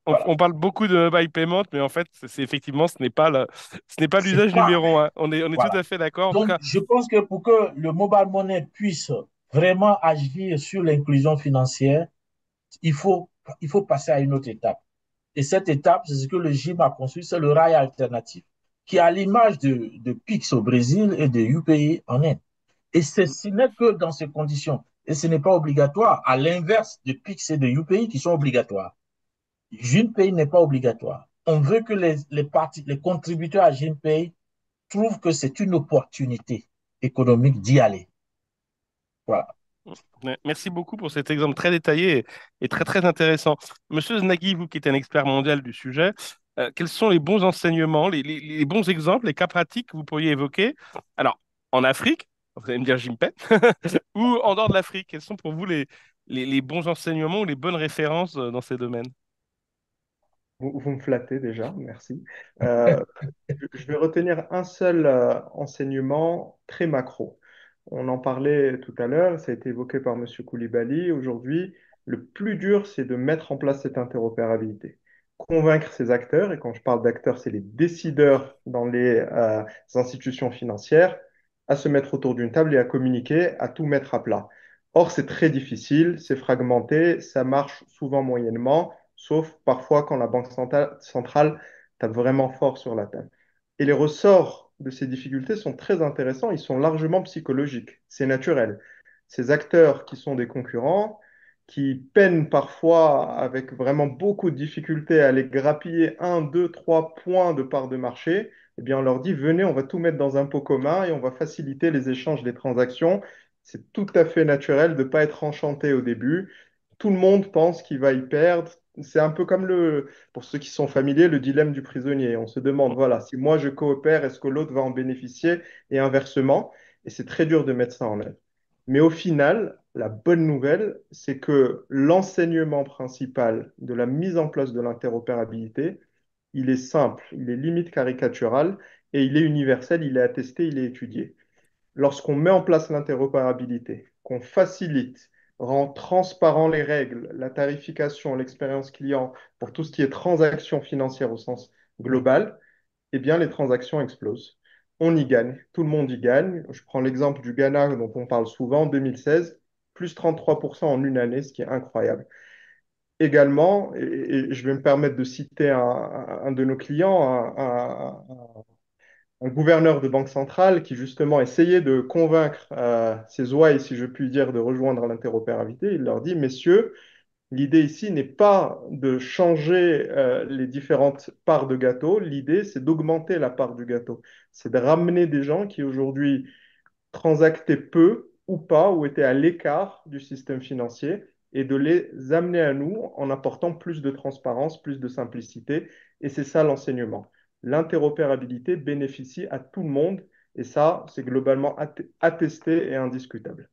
voilà. on parle beaucoup de mobile payment, mais en fait, effectivement, ce n'est pas C'est l'usage pas, numéro un. On est tout voilà. à fait d'accord. En tout Donc, cas, je pense que pour que le mobile money puisse vraiment agir sur l'inclusion financière, il faut, il faut passer à une autre étape. Et cette étape, c'est ce que le GIM a construit, c'est le rail alternatif, qui est à l'image de Pix au Brésil et de UPI en Inde. Et ce n'est que dans ces conditions. Et ce n'est pas obligatoire, à l'inverse de Pix et de UPI qui sont obligatoires. GIMPay n'est pas obligatoire. On veut que les contributeurs à GIMPay trouvent que c'est une opportunité économique d'y aller. Voilà. ouais, merci beaucoup pour cet exemple très détaillé et très, très intéressant. Monsieur Znagui, vous qui êtes un expert mondial du sujet, quels sont les bons enseignements, les bons exemples, les cas pratiques que vous pourriez évoquer? Alors, en Afrique, vous allez me dire Jimpet, ou en dehors de l'Afrique, quels sont pour vous les bons enseignements ou les bonnes références dans ces domaines? Vous me flattez déjà, merci. Euh, je vais retenir un seul enseignement très macro. On en parlait tout à l'heure, ça a été évoqué par M. Koulibaly. Aujourd'hui, le plus dur, c'est de mettre en place cette interopérabilité. convaincre ces acteurs, et quand je parle d'acteurs, c'est les décideurs dans les institutions financières, à se mettre autour d'une table et à communiquer, à tout mettre à plat. Or, c'est très difficile, c'est fragmenté, ça marche souvent moyennement, sauf parfois quand la Banque centrale tape vraiment fort sur la table. Et les ressorts de ces difficultés sont très intéressants, ils sont largement psychologiques, c'est naturel. Ces acteurs qui sont des concurrents, qui peinent parfois avec vraiment beaucoup de difficultés à aller grappiller un, deux, trois points de part de marché, eh bien on leur dit, venez, on va tout mettre dans un pot commun et on va faciliter les échanges des transactions. C'est tout à fait naturel de ne pas être enchanté au début. Tout le monde pense qu'il va y perdre. C'est un peu comme pour ceux qui sont familiers, le dilemme du prisonnier. On se demande, voilà, si moi je coopère, est-ce que l'autre va en bénéficier et inversement? Et c'est très dur de mettre ça en œuvre. Mais au final, la bonne nouvelle, c'est que l'enseignement principal de la mise en place de l'interopérabilité, il est simple, il est limite caricatural et il est universel, il est attesté, il est étudié. Lorsqu'on met en place l'interopérabilité, qu'on facilite, rend transparent les règles, la tarification, l'expérience client pour tout ce qui est transactions financières au sens global, eh bien, les transactions explosent. On y gagne, tout le monde y gagne. Je prends l'exemple du Ghana dont on parle souvent, 2016, plus 33% en une année, ce qui est incroyable. Également, et je vais me permettre de citer un de nos clients, un gouverneur de banque centrale qui justement essayait de convaincre ses ouailles, si je puis dire, de rejoindre l'interopérabilité. Il leur dit, messieurs, l'idée ici n'est pas de changer les différentes parts de gâteau. L'idée, c'est d'augmenter la part du gâteau. C'est de ramener des gens qui aujourd'hui transactaient peu ou pas, ou étaient à l'écart du système financier, et de les amener à nous en apportant plus de transparence, plus de simplicité. Et c'est ça l'enseignement. L'interopérabilité bénéficie à tout le monde, et ça, c'est globalement attesté et indiscutable.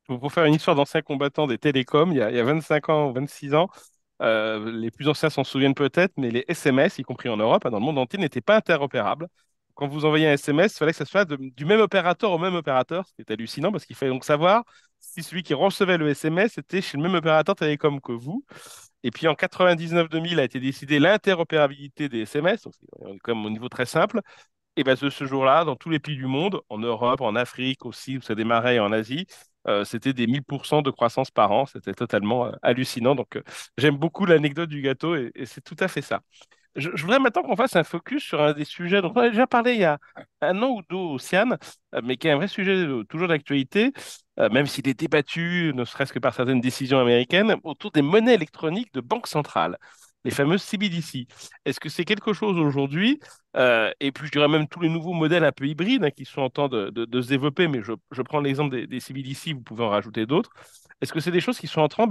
Pour faire une histoire d'ancien combattant des télécoms, il y a 25 ans ou 26 ans, les plus anciens s'en souviennent peut-être, mais les SMS, y compris en Europe, hein, dans le monde entier, n'étaient pas interopérables. Quand vous envoyez un SMS, il fallait que ça soit du même opérateur au même opérateur, ce qui est hallucinant parce qu'il fallait donc savoir si celui qui recevait le SMS était chez le même opérateur télécom que vous. Et puis en 99-2000 a été décidée l'interopérabilité des SMS, donc c'est quand même au niveau très simple. Et ben ce jour-là, dans tous les pays du monde, en Europe, en Afrique aussi, où ça démarrait, et en Asie, c'était des 1000% de croissance par an. C'était totalement hallucinant. Donc, j'aime beaucoup l'anecdote du gâteau et c'est tout à fait ça. Je voudrais maintenant qu'on fasse un focus sur un des sujets dont on a déjà parlé il y a un an ou deux, Océane, mais qui est un vrai sujet toujours d'actualité, même s'il est débattu, ne serait-ce que par certaines décisions américaines, autour des monnaies électroniques de banque centrale, les fameuses CBDC. Est-ce que c'est quelque chose aujourd'hui, et puis je dirais même tous les nouveaux modèles un peu hybrides hein, qui sont en train de se développer, mais je prends l'exemple des CBDC, vous pouvez en rajouter d'autres. Est-ce que c'est des choses qui sont en train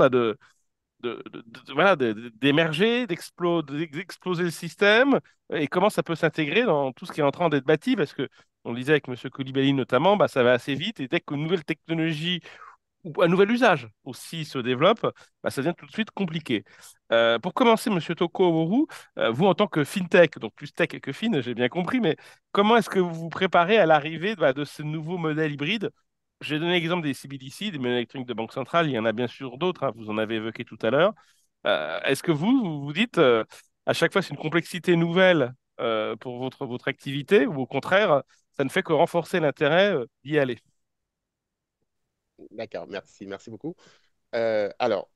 voilà, d'émerger, d'exploser le système, et comment ça peut s'intégrer dans tout ce qui est en train d'être bâti, parce que on le disait avec M. Koulibaly notamment, bah, ça va assez vite, et dès qu'une nouvelle technologie ou un nouvel usage aussi se développe, bah, ça devient tout de suite compliqué. Pour commencer, Monsieur Toko Oworu, vous en tant que fintech, donc plus tech que fin, j'ai bien compris, mais comment est-ce que vous vous préparez à l'arrivée de ce nouveau modèle hybride? J'ai donné l'exemple des CBDC, des monnaies électroniques de banque centrale, il y en a bien sûr d'autres, hein, vous en avez évoqué tout à l'heure. Est-ce que vous dites à chaque fois c'est une complexité nouvelle pour votre activité, ou au contraire, ça ne fait que renforcer l'intérêt d'y aller? D'accord, merci beaucoup. Alors,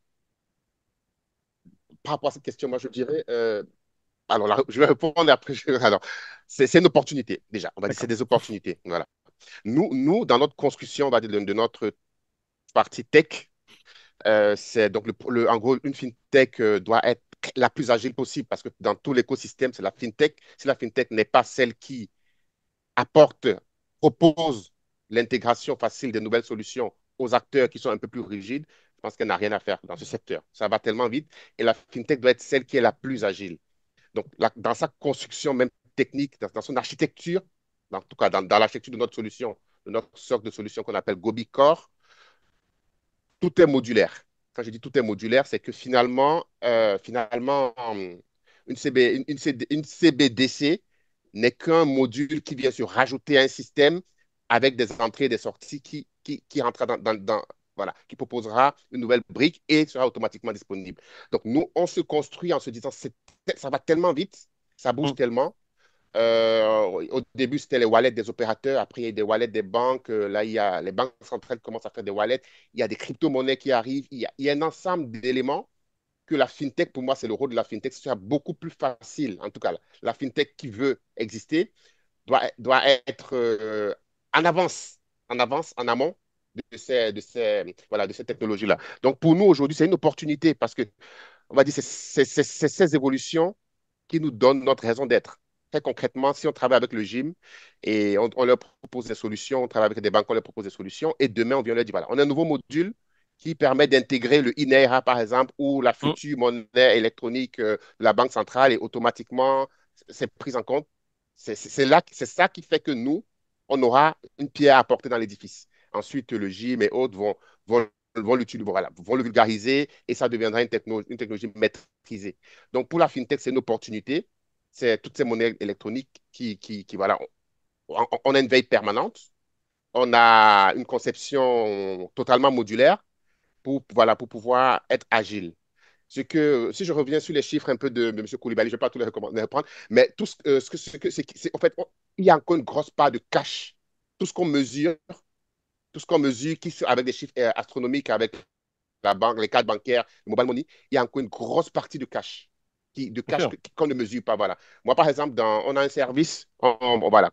par rapport à cette question, moi, je dirais, alors je vais répondre et après, alors, c'est une opportunité, déjà. On va dire que c'est D'accord. des opportunités. Voilà. Nous, dans notre construction, on va dire, de notre partie tech, c'est donc, en gros, une fintech doit être la plus agile possible parce que dans tout l'écosystème, c'est la fintech. Si la fintech n'est pas celle qui apporte, propose l'intégration facile des nouvelles solutions aux acteurs qui sont un peu plus rigides, je pense qu'elle n'a rien à faire dans ce secteur. Ça va tellement vite et la fintech doit être celle qui est la plus agile. Donc, dans sa construction même technique, dans son architecture, en tout cas dans l'architecture de notre solution, de notre socle de solution qu'on appelle Gobi Core, tout est modulaire. Quand je dis tout est modulaire, c'est que finalement une CBDC n'est qu'un module qui vient se rajouter à un système avec des entrées et des sorties qui rentrent voilà, qui proposera une nouvelle brique et sera automatiquement disponible. Donc, nous, on se construit en se disant, ça va tellement vite, ça bouge Mm. tellement. Au début, c'était les wallets des opérateurs. Après, il y a des wallets des banques. Là, il y a les banques centrales qui commencent à faire des wallets. Il y a des crypto-monnaies qui arrivent. Il y a un ensemble d'éléments que la fintech, pour moi, c'est le rôle de la fintech. Ce sera beaucoup plus facile. En tout cas, la fintech qui veut exister doit être en avance, en amont voilà, de ces technologies-là. Donc, pour nous, aujourd'hui, c'est une opportunité parce que, on va dire, c'est ces évolutions qui nous donnent notre raison d'être. Très concrètement, si on travaille avec le gym et on leur propose des solutions, on travaille avec des banques, on leur propose des solutions, et demain, on vient leur dire, voilà, on a un nouveau module qui permet d'intégrer le INERA, par exemple, ou la Mm. future monnaie électronique de la Banque centrale, et automatiquement, c'est pris en compte. C'est ça qui fait que nous, on aura une pierre à apporter dans l'édifice. Ensuite, le gym et autres vont l'utiliser, voilà, vont le vulgariser, et ça deviendra une technologie maîtrisée. Donc, pour la fintech, c'est une opportunité. C'est toutes ces monnaies électroniques voilà, on a une veille permanente. On a une conception totalement modulaire voilà, pour pouvoir être agile. Si je reviens sur les chiffres un peu de M. Koulibaly, je ne vais pas tous les reprendre, mais tout en fait, il y a encore une grosse part de cash. Tout ce qu'on mesure, avec des chiffres astronomiques, avec la banque, les cartes bancaires, le mobile money, il y a encore une grosse partie de cash, Bien sûr. qu'on ne mesure pas. Voilà. Moi, par exemple, on a un service, voilà,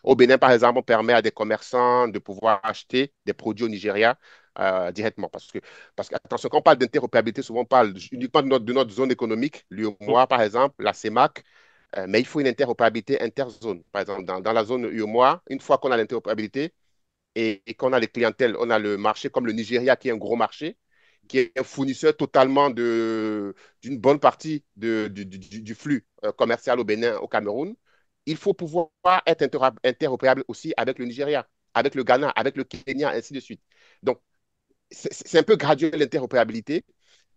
au Bénin, par exemple, on permet à des commerçants de pouvoir acheter des produits au Nigeria directement. Attention, quand on parle d'interopérabilité, souvent on parle uniquement de notre zone économique, Mm. l'UEMOA, par exemple, la CEMAC, mais il faut une interopérabilité interzone. Par exemple, dans la zone UEMOA, une fois qu'on a l'interopérabilité, et qu'on a les clientèles, on a le marché comme le Nigeria qui est un gros marché, qui est un fournisseur totalement d'une bonne partie du flux commercial au Bénin, au Cameroun. Il faut pouvoir être interopérable aussi avec le Nigeria, avec le Ghana, avec le Kenya, ainsi de suite. Donc, c'est un peu graduel l'interopérabilité.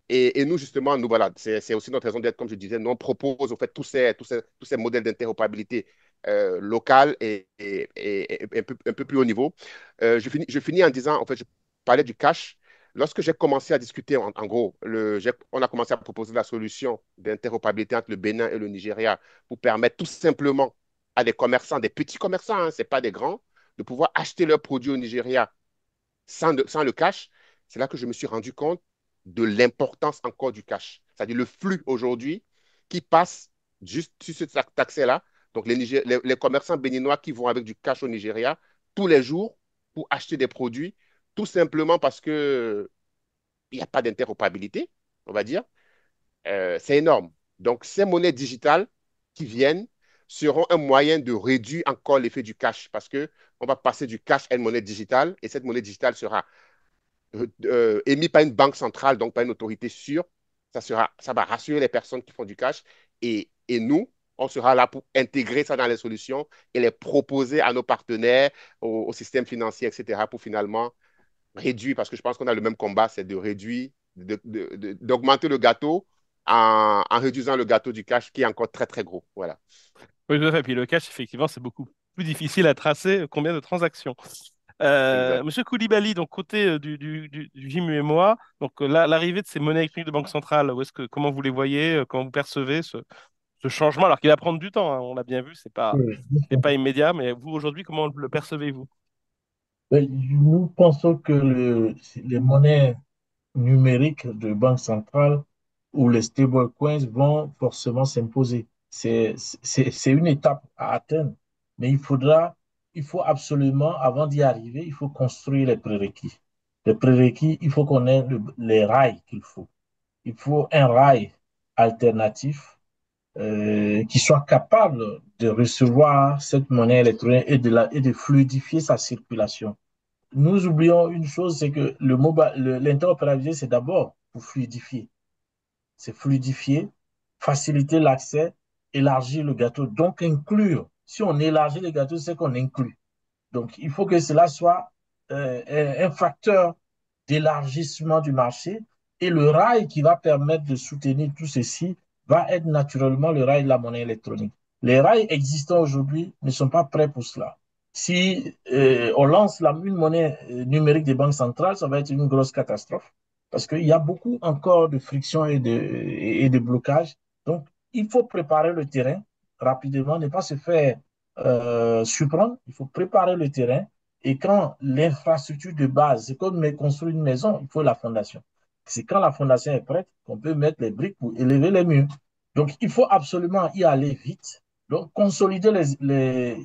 Et nous, justement, voilà, c'est aussi notre raison d'être, comme je disais, nous, on propose, au fait, tous ces modèles d'interopérabilité locale et un peu plus haut niveau. Je finis en disant, en fait, je parlais du cash. Lorsque j'ai commencé à discuter, en gros, on a commencé à proposer la solution d'interopérabilité entre le Bénin et le Nigeria pour permettre tout simplement à des commerçants, des petits commerçants, hein, ce n'est pas des grands, de pouvoir acheter leurs produits au Nigeria sans le cash, c'est là que je me suis rendu compte de l'importance encore du cash. C'est-à-dire le flux aujourd'hui qui passe juste sur cet accès-là. Donc, les commerçants béninois qui vont avec du cash au Nigeria tous les jours pour acheter des produits, tout simplement parce qu'il n'y a pas d'interopérabilité, on va dire. C'est énorme. Donc, ces monnaies digitales qui viennent seront un moyen de réduire encore l'effet du cash parce qu'on va passer du cash à une monnaie digitale et cette monnaie digitale sera émis par une banque centrale, donc par une autorité sûre. Ça va rassurer les personnes qui font du cash. Et nous, on sera là pour intégrer ça dans les solutions et les proposer à nos partenaires, au système financier, etc., pour finalement réduire, parce que je pense qu'on a le même combat, c'est de réduire, d'augmenter le gâteau en réduisant le gâteau du cash qui est encore très, très gros. Voilà, Oui, tout à fait. Puis le cash, effectivement, c'est beaucoup plus difficile à tracer combien de transactions. exact. Monsieur Koulibaly, donc côté du gym UMOA, donc l'arrivée de ces monnaies électroniques de banque centrale, comment vous les voyez, comment vous percevez ce changement, alors qu'il va prendre du temps, hein, on l'a bien vu, Oui. c'est pas immédiat, mais vous aujourd'hui, comment le percevez-vous? Mais nous pensons que les monnaies numériques de banque centrale ou les stablecoins vont forcément s'imposer. C'est une étape à atteindre, mais il faut absolument, avant d'y arriver, il faut construire les prérequis. Les prérequis, il faut qu'on ait les rails qu'il faut. Il faut un rail alternatif qui soit capable de recevoir cette monnaie électronique et de fluidifier sa circulation. Nous oublions une chose, c'est que l'interopérabilité, c'est d'abord pour fluidifier. C'est fluidifier, faciliter l'accès, élargir le gâteau, donc inclure. Si on élargit le gâteau, c'est qu'on inclut. Donc, il faut que cela soit un facteur d'élargissement du marché et le rail qui va permettre de soutenir tout ceci va être naturellement le rail de la monnaie électronique. Les rails existants aujourd'hui ne sont pas prêts pour cela. Si on lance une monnaie numérique des banques centrales, ça va être une grosse catastrophe parce qu'il y a beaucoup encore de friction et de blocage. Donc, il faut préparer le terrain rapidement, ne pas se faire surprendre. Il faut préparer le terrain. Et quand l'infrastructure de base, c'est comme construire une maison, il faut la fondation. C'est quand la fondation est prête qu'on peut mettre les briques pour élever les murs. Donc, il faut absolument y aller vite. Donc, consolider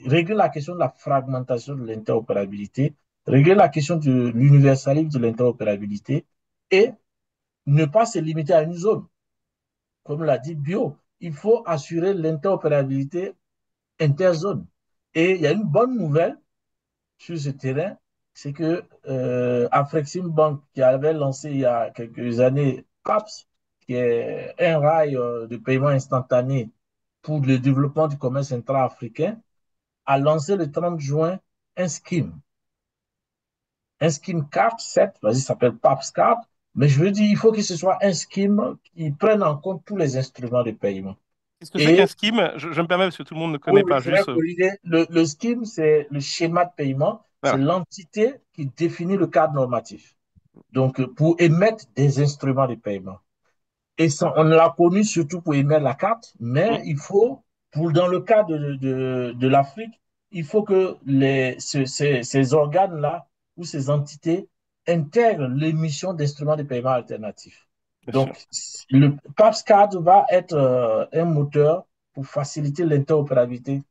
régler la question de la fragmentation de l'interopérabilité, régler la question de l'universalisme de l'interopérabilité et ne pas se limiter à une zone. Comme l'a dit Bio, il faut assurer l'interopérabilité interzone. Et il y a une bonne nouvelle sur ce terrain, c'est que Afrexim Bank, qui avait lancé il y a quelques années PAPS, qui est un rail de paiement instantané pour le développement du commerce intra-africain, a lancé le 30 juin un scheme. Un scheme card, certes, vas-y, ça s'appelle PAPS Card, mais je veux dire, il faut que ce soit un scheme qui prenne en compte tous les instruments de paiement. Qu'est-ce que c'est Et qu'un scheme? Je me permets parce que tout le monde ne oui, connaît oui, pas je vais juste. corriger. Le scheme, c'est le schéma de paiement, c'est Voilà. l'entité qui définit le cadre normatif. Donc, pour émettre des instruments de paiement. Et ça, on l'a connu surtout pour émettre la carte, mais Mm, il faut, dans le cas de l'Afrique, il faut que ces organes-là ou ces entités intègrent l'émission d'instruments de paiement alternatifs. bien sûr. Donc, le PAPSCAD va être un moteur pour faciliter l'interopérabilité,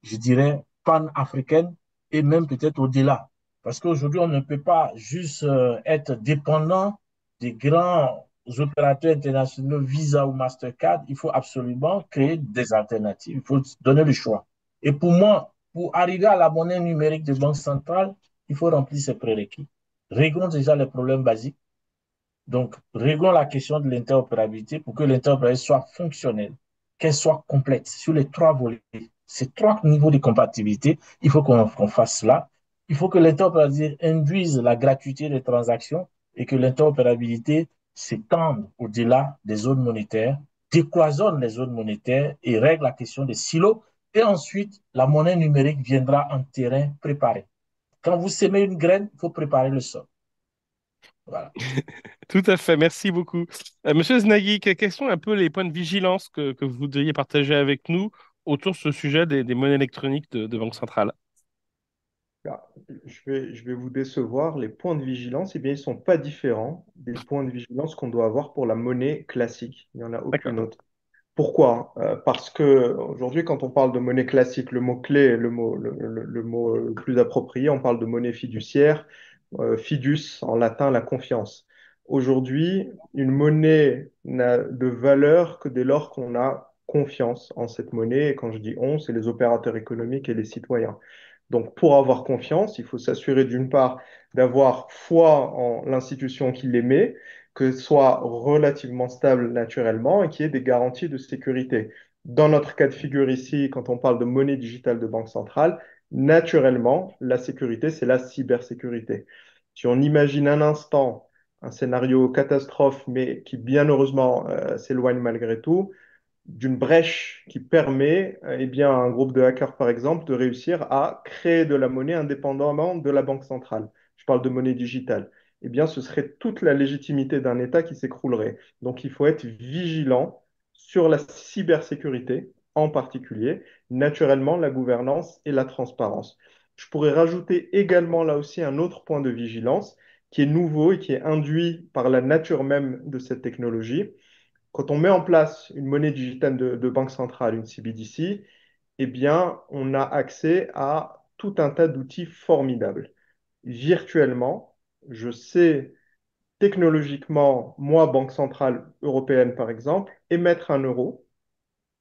je dirais, pan-africaine et même peut-être au-delà. Parce qu'aujourd'hui, on ne peut pas juste être dépendant des grands opérateurs internationaux Visa ou Mastercard. Il faut absolument créer des alternatives. Il faut donner le choix. Et pour moi, pour arriver à la monnaie numérique de banque centrale, il faut remplir ces prérequis. Réglons déjà les problèmes basiques. Donc, réglons la question de l'interopérabilité pour que l'interopérabilité soit fonctionnelle, qu'elle soit complète sur les trois volets. Ces trois niveaux de compatibilité, il faut qu'on fasse cela. Il faut que l'interopérabilité induise la gratuité des transactions et que l'interopérabilité s'étende au-delà des zones monétaires, décloisonne les zones monétaires et règle la question des silos. Et ensuite, la monnaie numérique viendra en terrain préparé. Quand vous semez une graine, il faut préparer le sol. Voilà. Tout à fait, merci beaucoup. Monsieur Znaghi, quels sont un peu les points de vigilance que vous voudriez partager avec nous autour de ce sujet des monnaies électroniques de Banque centrale? Ah, je vais vous décevoir. Les points de vigilance, eh bien, ils ne sont pas différents des points de vigilance qu'on doit avoir pour la monnaie classique. Il n'y en a aucune D'accord. autre. Pourquoi? Parce que aujourd'hui, quand on parle de monnaie classique, le mot-clé, le mot le plus approprié, on parle de monnaie fiduciaire, fidus en latin, la confiance. Aujourd'hui, une monnaie n'a de valeur que dès lors qu'on a confiance en cette monnaie. Et quand je dis on, c'est les opérateurs économiques et les citoyens. Donc, pour avoir confiance, il faut s'assurer d'une part d'avoir foi en l'institution qui l'émet, que ce soit relativement stable naturellement et qu'il y ait des garanties de sécurité. Dans notre cas de figure ici, quand on parle de monnaie digitale de banque centrale, naturellement, la sécurité, c'est la cybersécurité. Si on imagine un instant un scénario catastrophe, mais qui bien heureusement s'éloigne malgré tout, d'une brèche qui permet eh bien, à un groupe de hackers, par exemple, de réussir à créer de la monnaie indépendamment de la banque centrale. Je parle de monnaie digitale. Eh bien, ce serait toute la légitimité d'un État qui s'écroulerait. Donc, il faut être vigilant sur la cybersécurité, en particulier, naturellement, la gouvernance et la transparence. Je pourrais rajouter également là aussi un autre point de vigilance qui est nouveau et qui est induit par la nature même de cette technologie. Quand on met en place une monnaie digitale de banque centrale, une CBDC, eh bien, on a accès à tout un tas d'outils formidables. Virtuellement, je sais technologiquement, moi, Banque centrale européenne par exemple, émettre un euro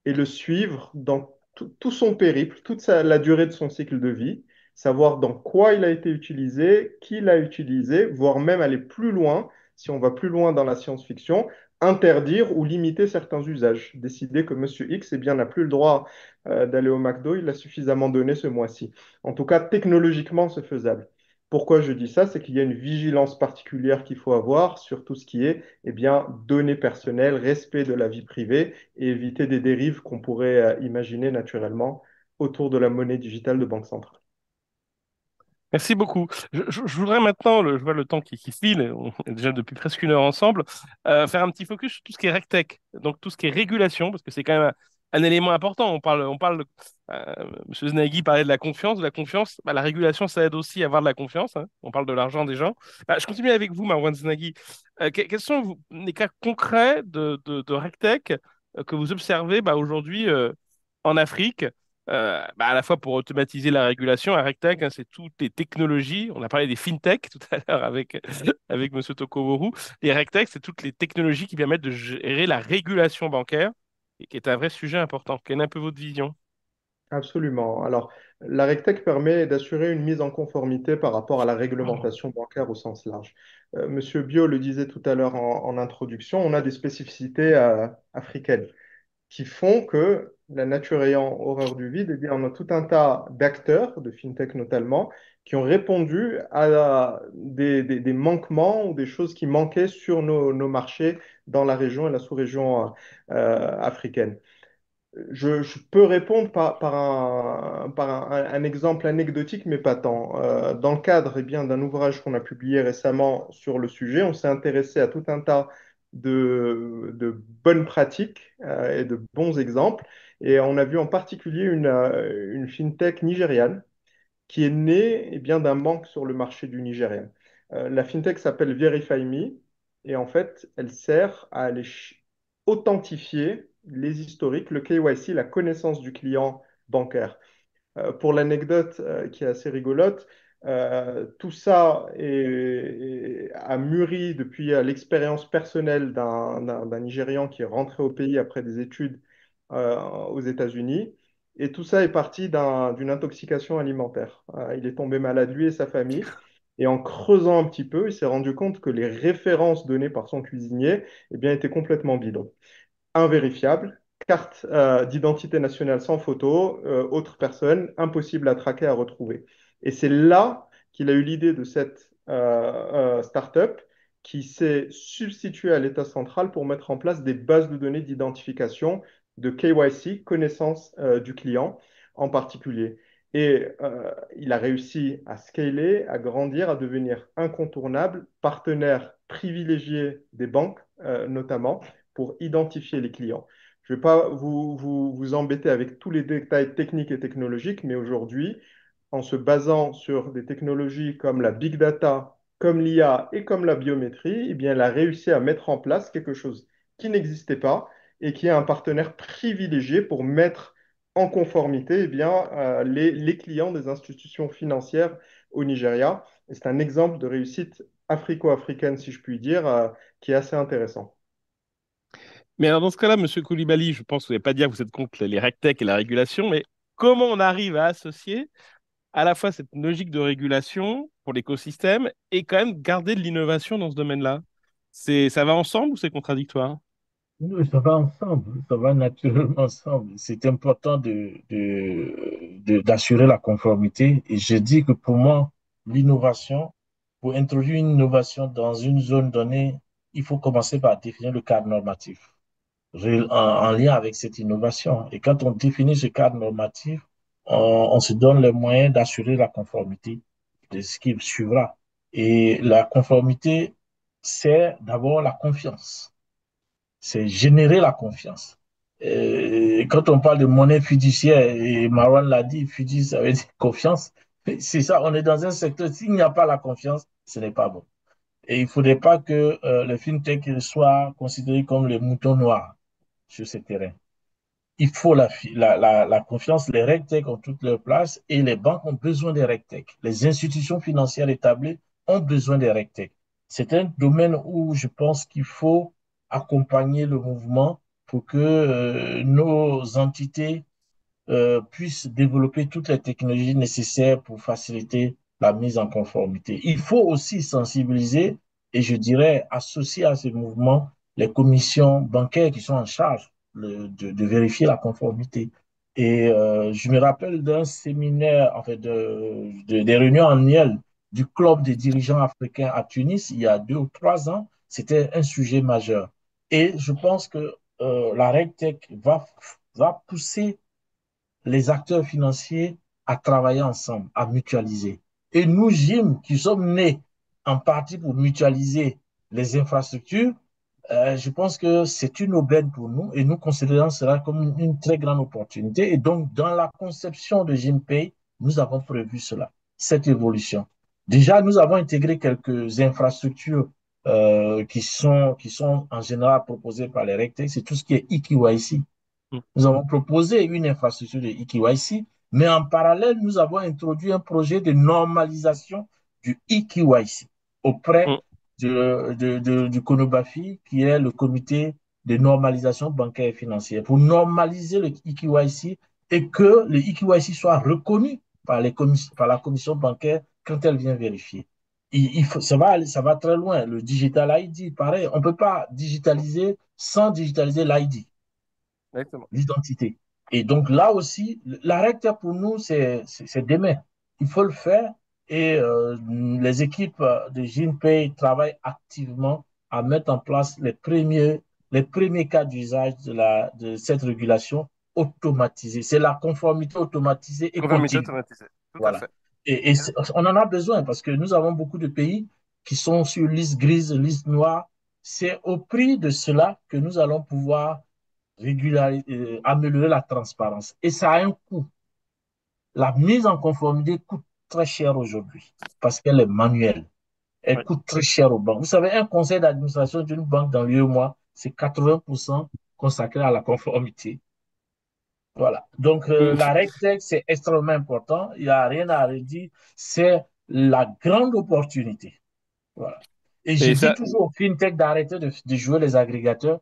et le suivre dans tout son périple, la durée de son cycle de vie, savoir dans quoi il a été utilisé, qui l'a utilisé, voire même aller plus loin, si on va plus loin dans la science-fiction, interdire ou limiter certains usages. Décider que Monsieur X eh bien, n'a plus le droit d'aller au McDo, il l'a suffisamment donné ce mois-ci. En tout cas, technologiquement, c'est faisable. Pourquoi je dis ça? C'est qu'il y a une vigilance particulière qu'il faut avoir sur tout ce qui est eh bien, données personnelles, respect de la vie privée et éviter des dérives qu'on pourrait imaginer naturellement autour de la monnaie digitale de banque centrale. Merci beaucoup. Je voudrais maintenant, je vois le temps qui file, on est déjà depuis presque une heure ensemble, faire un petit focus sur tout ce qui est RegTech, donc tout ce qui est régulation, parce que c'est quand même un élément important. Monsieur Znaghi parlait de la confiance. De la confiance, bah, la régulation, ça aide aussi à avoir de la confiance, hein. On parle de l'argent des gens. Bah, je continue avec vous, Marwan Znaghi. Quels sont les cas concrets de RegTech que vous observez bah, aujourd'hui en Afrique? À la fois pour automatiser la régulation, la RegTech, hein, c'est toutes les technologies. On a parlé des fintech tout à l'heure avec Monsieur Tokoboru. Les RegTech, c'est toutes les technologies qui permettent de gérer la régulation bancaire et qui est un vrai sujet important. Quelle est un peu votre vision? Absolument. Alors, la RegTech permet d'assurer une mise en conformité par rapport à la Oh. réglementation bancaire au sens large. Monsieur Bio le disait tout à l'heure en introduction, on a des spécificités africaines qui font que, la nature ayant horreur du vide, eh bien, on a tout un tas d'acteurs, de fintech notamment, qui ont répondu à des manquements ou des choses qui manquaient sur nos marchés dans la région et la sous-région africaine. Je peux répondre par un exemple anecdotique, mais pas tant. Dans le cadre eh bien, d'un ouvrage qu'on a publié récemment sur le sujet, on s'est intéressé à tout un tas de bonnes pratiques et de bons exemples. Et on a vu en particulier une fintech nigériane qui est née eh bien, d'un manque sur le marché du Nigeria. La fintech s'appelle VerifyMe et en fait, elle sert à aller authentifier les historiques, le KYC, la connaissance du client bancaire. Pour l'anecdote qui est assez rigolote, tout ça a mûri depuis l'expérience personnelle d'un Nigérian qui est rentré au pays après des études aux États-Unis. Et tout ça est parti d'une intoxication alimentaire. Il est tombé malade, lui et sa famille. Et en creusant un petit peu, il s'est rendu compte que les références données par son cuisinier eh bien, étaient complètement bidons, invérifiable, carte d'identité nationale sans photo, autre personne, impossible à traquer, à retrouver. Et c'est là qu'il a eu l'idée de cette start-up qui s'est substituée à l'État central pour mettre en place des bases de données d'identification de KYC, connaissance du client en particulier. Et il a réussi à scaler, à grandir, à devenir incontournable, partenaire privilégié des banques notamment pour identifier les clients. Je ne vais pas vous embêter avec tous les détails techniques et technologiques, mais aujourd'hui, en se basant sur des technologies comme la big data, comme l'IA et comme la biométrie, eh bien, elle a réussi à mettre en place quelque chose qui n'existait pas et qui est un partenaire privilégié pour mettre en conformité eh bien, les clients des institutions financières au Nigeria. Et c'est un exemple de réussite africo-africaine, si je puis dire, qui est assez intéressant. Mais alors dans ce cas-là, Monsieur Koulibaly, je pense que vous n'allez pas dire que vous êtes contre les RegTech et la régulation, mais comment on arrive à associer à la fois cette logique de régulation pour l'écosystème et quand même garder de l'innovation dans ce domaine-là? Ça va ensemble ou c'est contradictoire? Oui, ça va ensemble, ça va naturellement ensemble. C'est important d'assurer la conformité. Et je dis que pour moi, l'innovation, pour introduire une innovation dans une zone donnée, il faut commencer par définir le cadre normatif en lien avec cette innovation. Et quand on définit ce cadre normatif, on se donne les moyens d'assurer la conformité de ce qui suivra. Et la conformité, c'est d'abord la confiance, c'est générer la confiance. Et quand on parle de monnaie fiduciaire, et Marwan l'a dit, fiducie, ça veut dire confiance. C'est ça, on est dans un secteur, s'il n'y a pas la confiance, ce n'est pas bon. Et il ne faudrait pas que les fintech soient considérés comme les moutons noirs sur ce terrain. Il faut la confiance. Les RegTech ont toute leur place et les banques ont besoin des RegTech. Les institutions financières établies ont besoin des RegTech. C'est un domaine où je pense qu'il faut accompagner le mouvement pour que nos entités puissent développer toutes les technologies nécessaires pour faciliter la mise en conformité. Il faut aussi sensibiliser et je dirais associer à ce mouvement les commissions bancaires qui sont en charge de vérifier la conformité. Et je me rappelle d'un séminaire, en fait, des réunions annuelles du club des dirigeants africains à Tunis il y a 2 ou 3 ans. C'était un sujet majeur. Et je pense que la RegTech va pousser les acteurs financiers à travailler ensemble, à mutualiser. Et nous, Jim, qui sommes nés en partie pour mutualiser les infrastructures, je pense que c'est une aubaine pour nous et nous considérons cela comme une très grande opportunité. Et donc, dans la conception de GimePay, nous avons prévu cela, cette évolution. Déjà, nous avons intégré quelques infrastructures qui sont en général proposées par les RegTech. C'est tout ce qui est eKYC. Mm. Nous avons proposé une infrastructure de eKYC, mais en parallèle, nous avons introduit un projet de normalisation du eKYC auprès Mm. du CONOBAFI, qui est le comité de normalisation bancaire et financière, pour normaliser le eKYC et que le eKYC soit reconnu par, par la commission bancaire quand elle vient vérifier. Ça va très loin. Le digital ID, pareil, on ne peut pas digitaliser sans digitaliser l'ID, Exactement. l'identité. Et donc là aussi, la règle pour nous, c'est demain. Il faut le faire et les équipes de GinePay travaillent activement à mettre en place les premiers cas d'usage de cette régulation automatisée. C'est la conformité automatisée et Conformité continue. automatisée. Tout à Voilà. fait. Et on en a besoin parce que nous avons beaucoup de pays qui sont sur liste grise, liste noire. C'est au prix de cela que nous allons pouvoir améliorer la transparence. Et ça a un coût. La mise en conformité coûte très cher aujourd'hui parce qu'elle est manuelle. Elle Oui. coûte très cher aux banques. Vous savez, un conseil d'administration d'une banque dans l'UEMOA, c'est 80% consacré à la conformité. Voilà. Donc, Mm. la RegTech, c'est extrêmement important. Il n'y a rien à redire. C'est la grande opportunité. Voilà. Et je Et dis ça, toujours aux FinTech d'arrêter de jouer les agrégateurs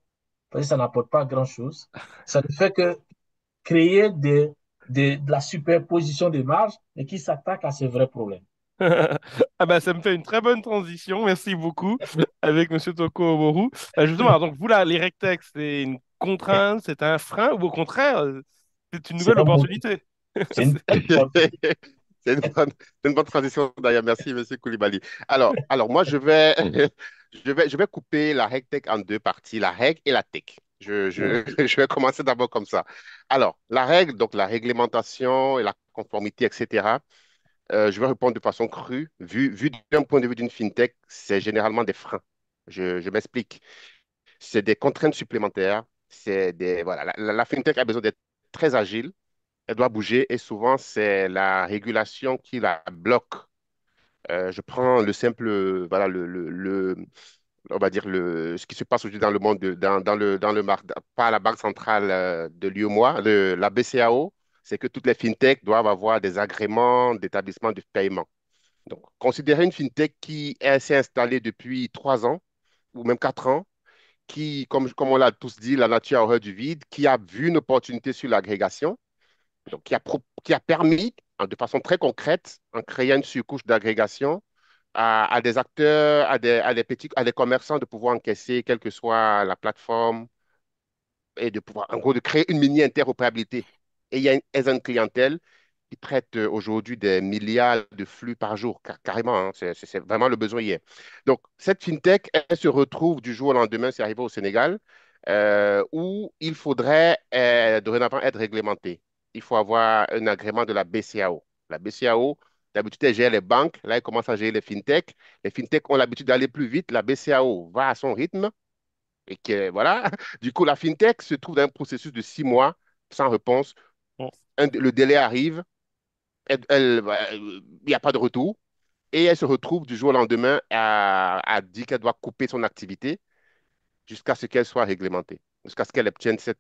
parce que ça n'apporte pas grand-chose. Ça ne fait que créer de la superposition des marges et qui s'attaque à ces vrais problèmes. ah bah ça me fait une très bonne transition. Merci beaucoup avec Monsieur Toko Oboru. Justement, alors, donc vous là, les rectex, c'est une contrainte, c'est un frein ou au contraire, c'est une C'est nouvelle un bon, opportunité. c'est une très bonne. C'est une bonne transition d'ailleurs. Merci, Monsieur Koulibaly. Alors moi, je vais couper la RegTech en deux parties, la règle et la tech. Je vais commencer d'abord comme ça. Alors, la règle, donc la réglementation et la conformité, etc. Je vais répondre de façon crue. Vu d'un point de vue d'une fintech, c'est généralement des freins. Je m'explique. C'est des contraintes supplémentaires. Voilà, la fintech a besoin d'être très agile. Elle doit bouger et souvent, c'est la régulation qui la bloque. Je prends le simple, voilà, on va dire ce qui se passe aujourd'hui dans le monde, pas la Banque centrale de l'UEMOA, la BCAO, c'est que toutes les fintechs doivent avoir des agréments d'établissement de paiement. Donc, considérez une fintech qui s'est installée depuis 3 ans ou même 4 ans, qui, comme on l'a tous dit, la nature a horreur du vide, qui a vu une opportunité sur l'agrégation, donc qui a permis, de façon très concrète, en créant une surcouche d'agrégation, à des acteurs, à des petits, à des commerçants de pouvoir encaisser, quelle que soit la plateforme, et de pouvoir, en gros, de créer une mini-interopérabilité. Et il y a elles ont une clientèle qui traite aujourd'hui des milliards de flux par jour, carrément, hein, c'est vraiment le besoin hier. Donc, cette fintech, elle se retrouve du jour au lendemain, c'est arrivé au Sénégal, où il faudrait dorénavant être réglementé. Il faut avoir un agrément de la BCAO. La BCAO, d'habitude, elle gère les banques. Là, elle commence à gérer les fintechs. Les fintechs ont l'habitude d'aller plus vite. La BCAO va à son rythme. Et que, voilà. Du coup, la fintech se trouve dans un processus de 6 mois sans réponse. Bon. Le délai arrive. Il n'y a pas de retour. Et elle se retrouve du jour au lendemain à dire qu'elle doit couper son activité jusqu'à ce qu'elle soit réglementée, jusqu'à ce qu'elle obtienne ça.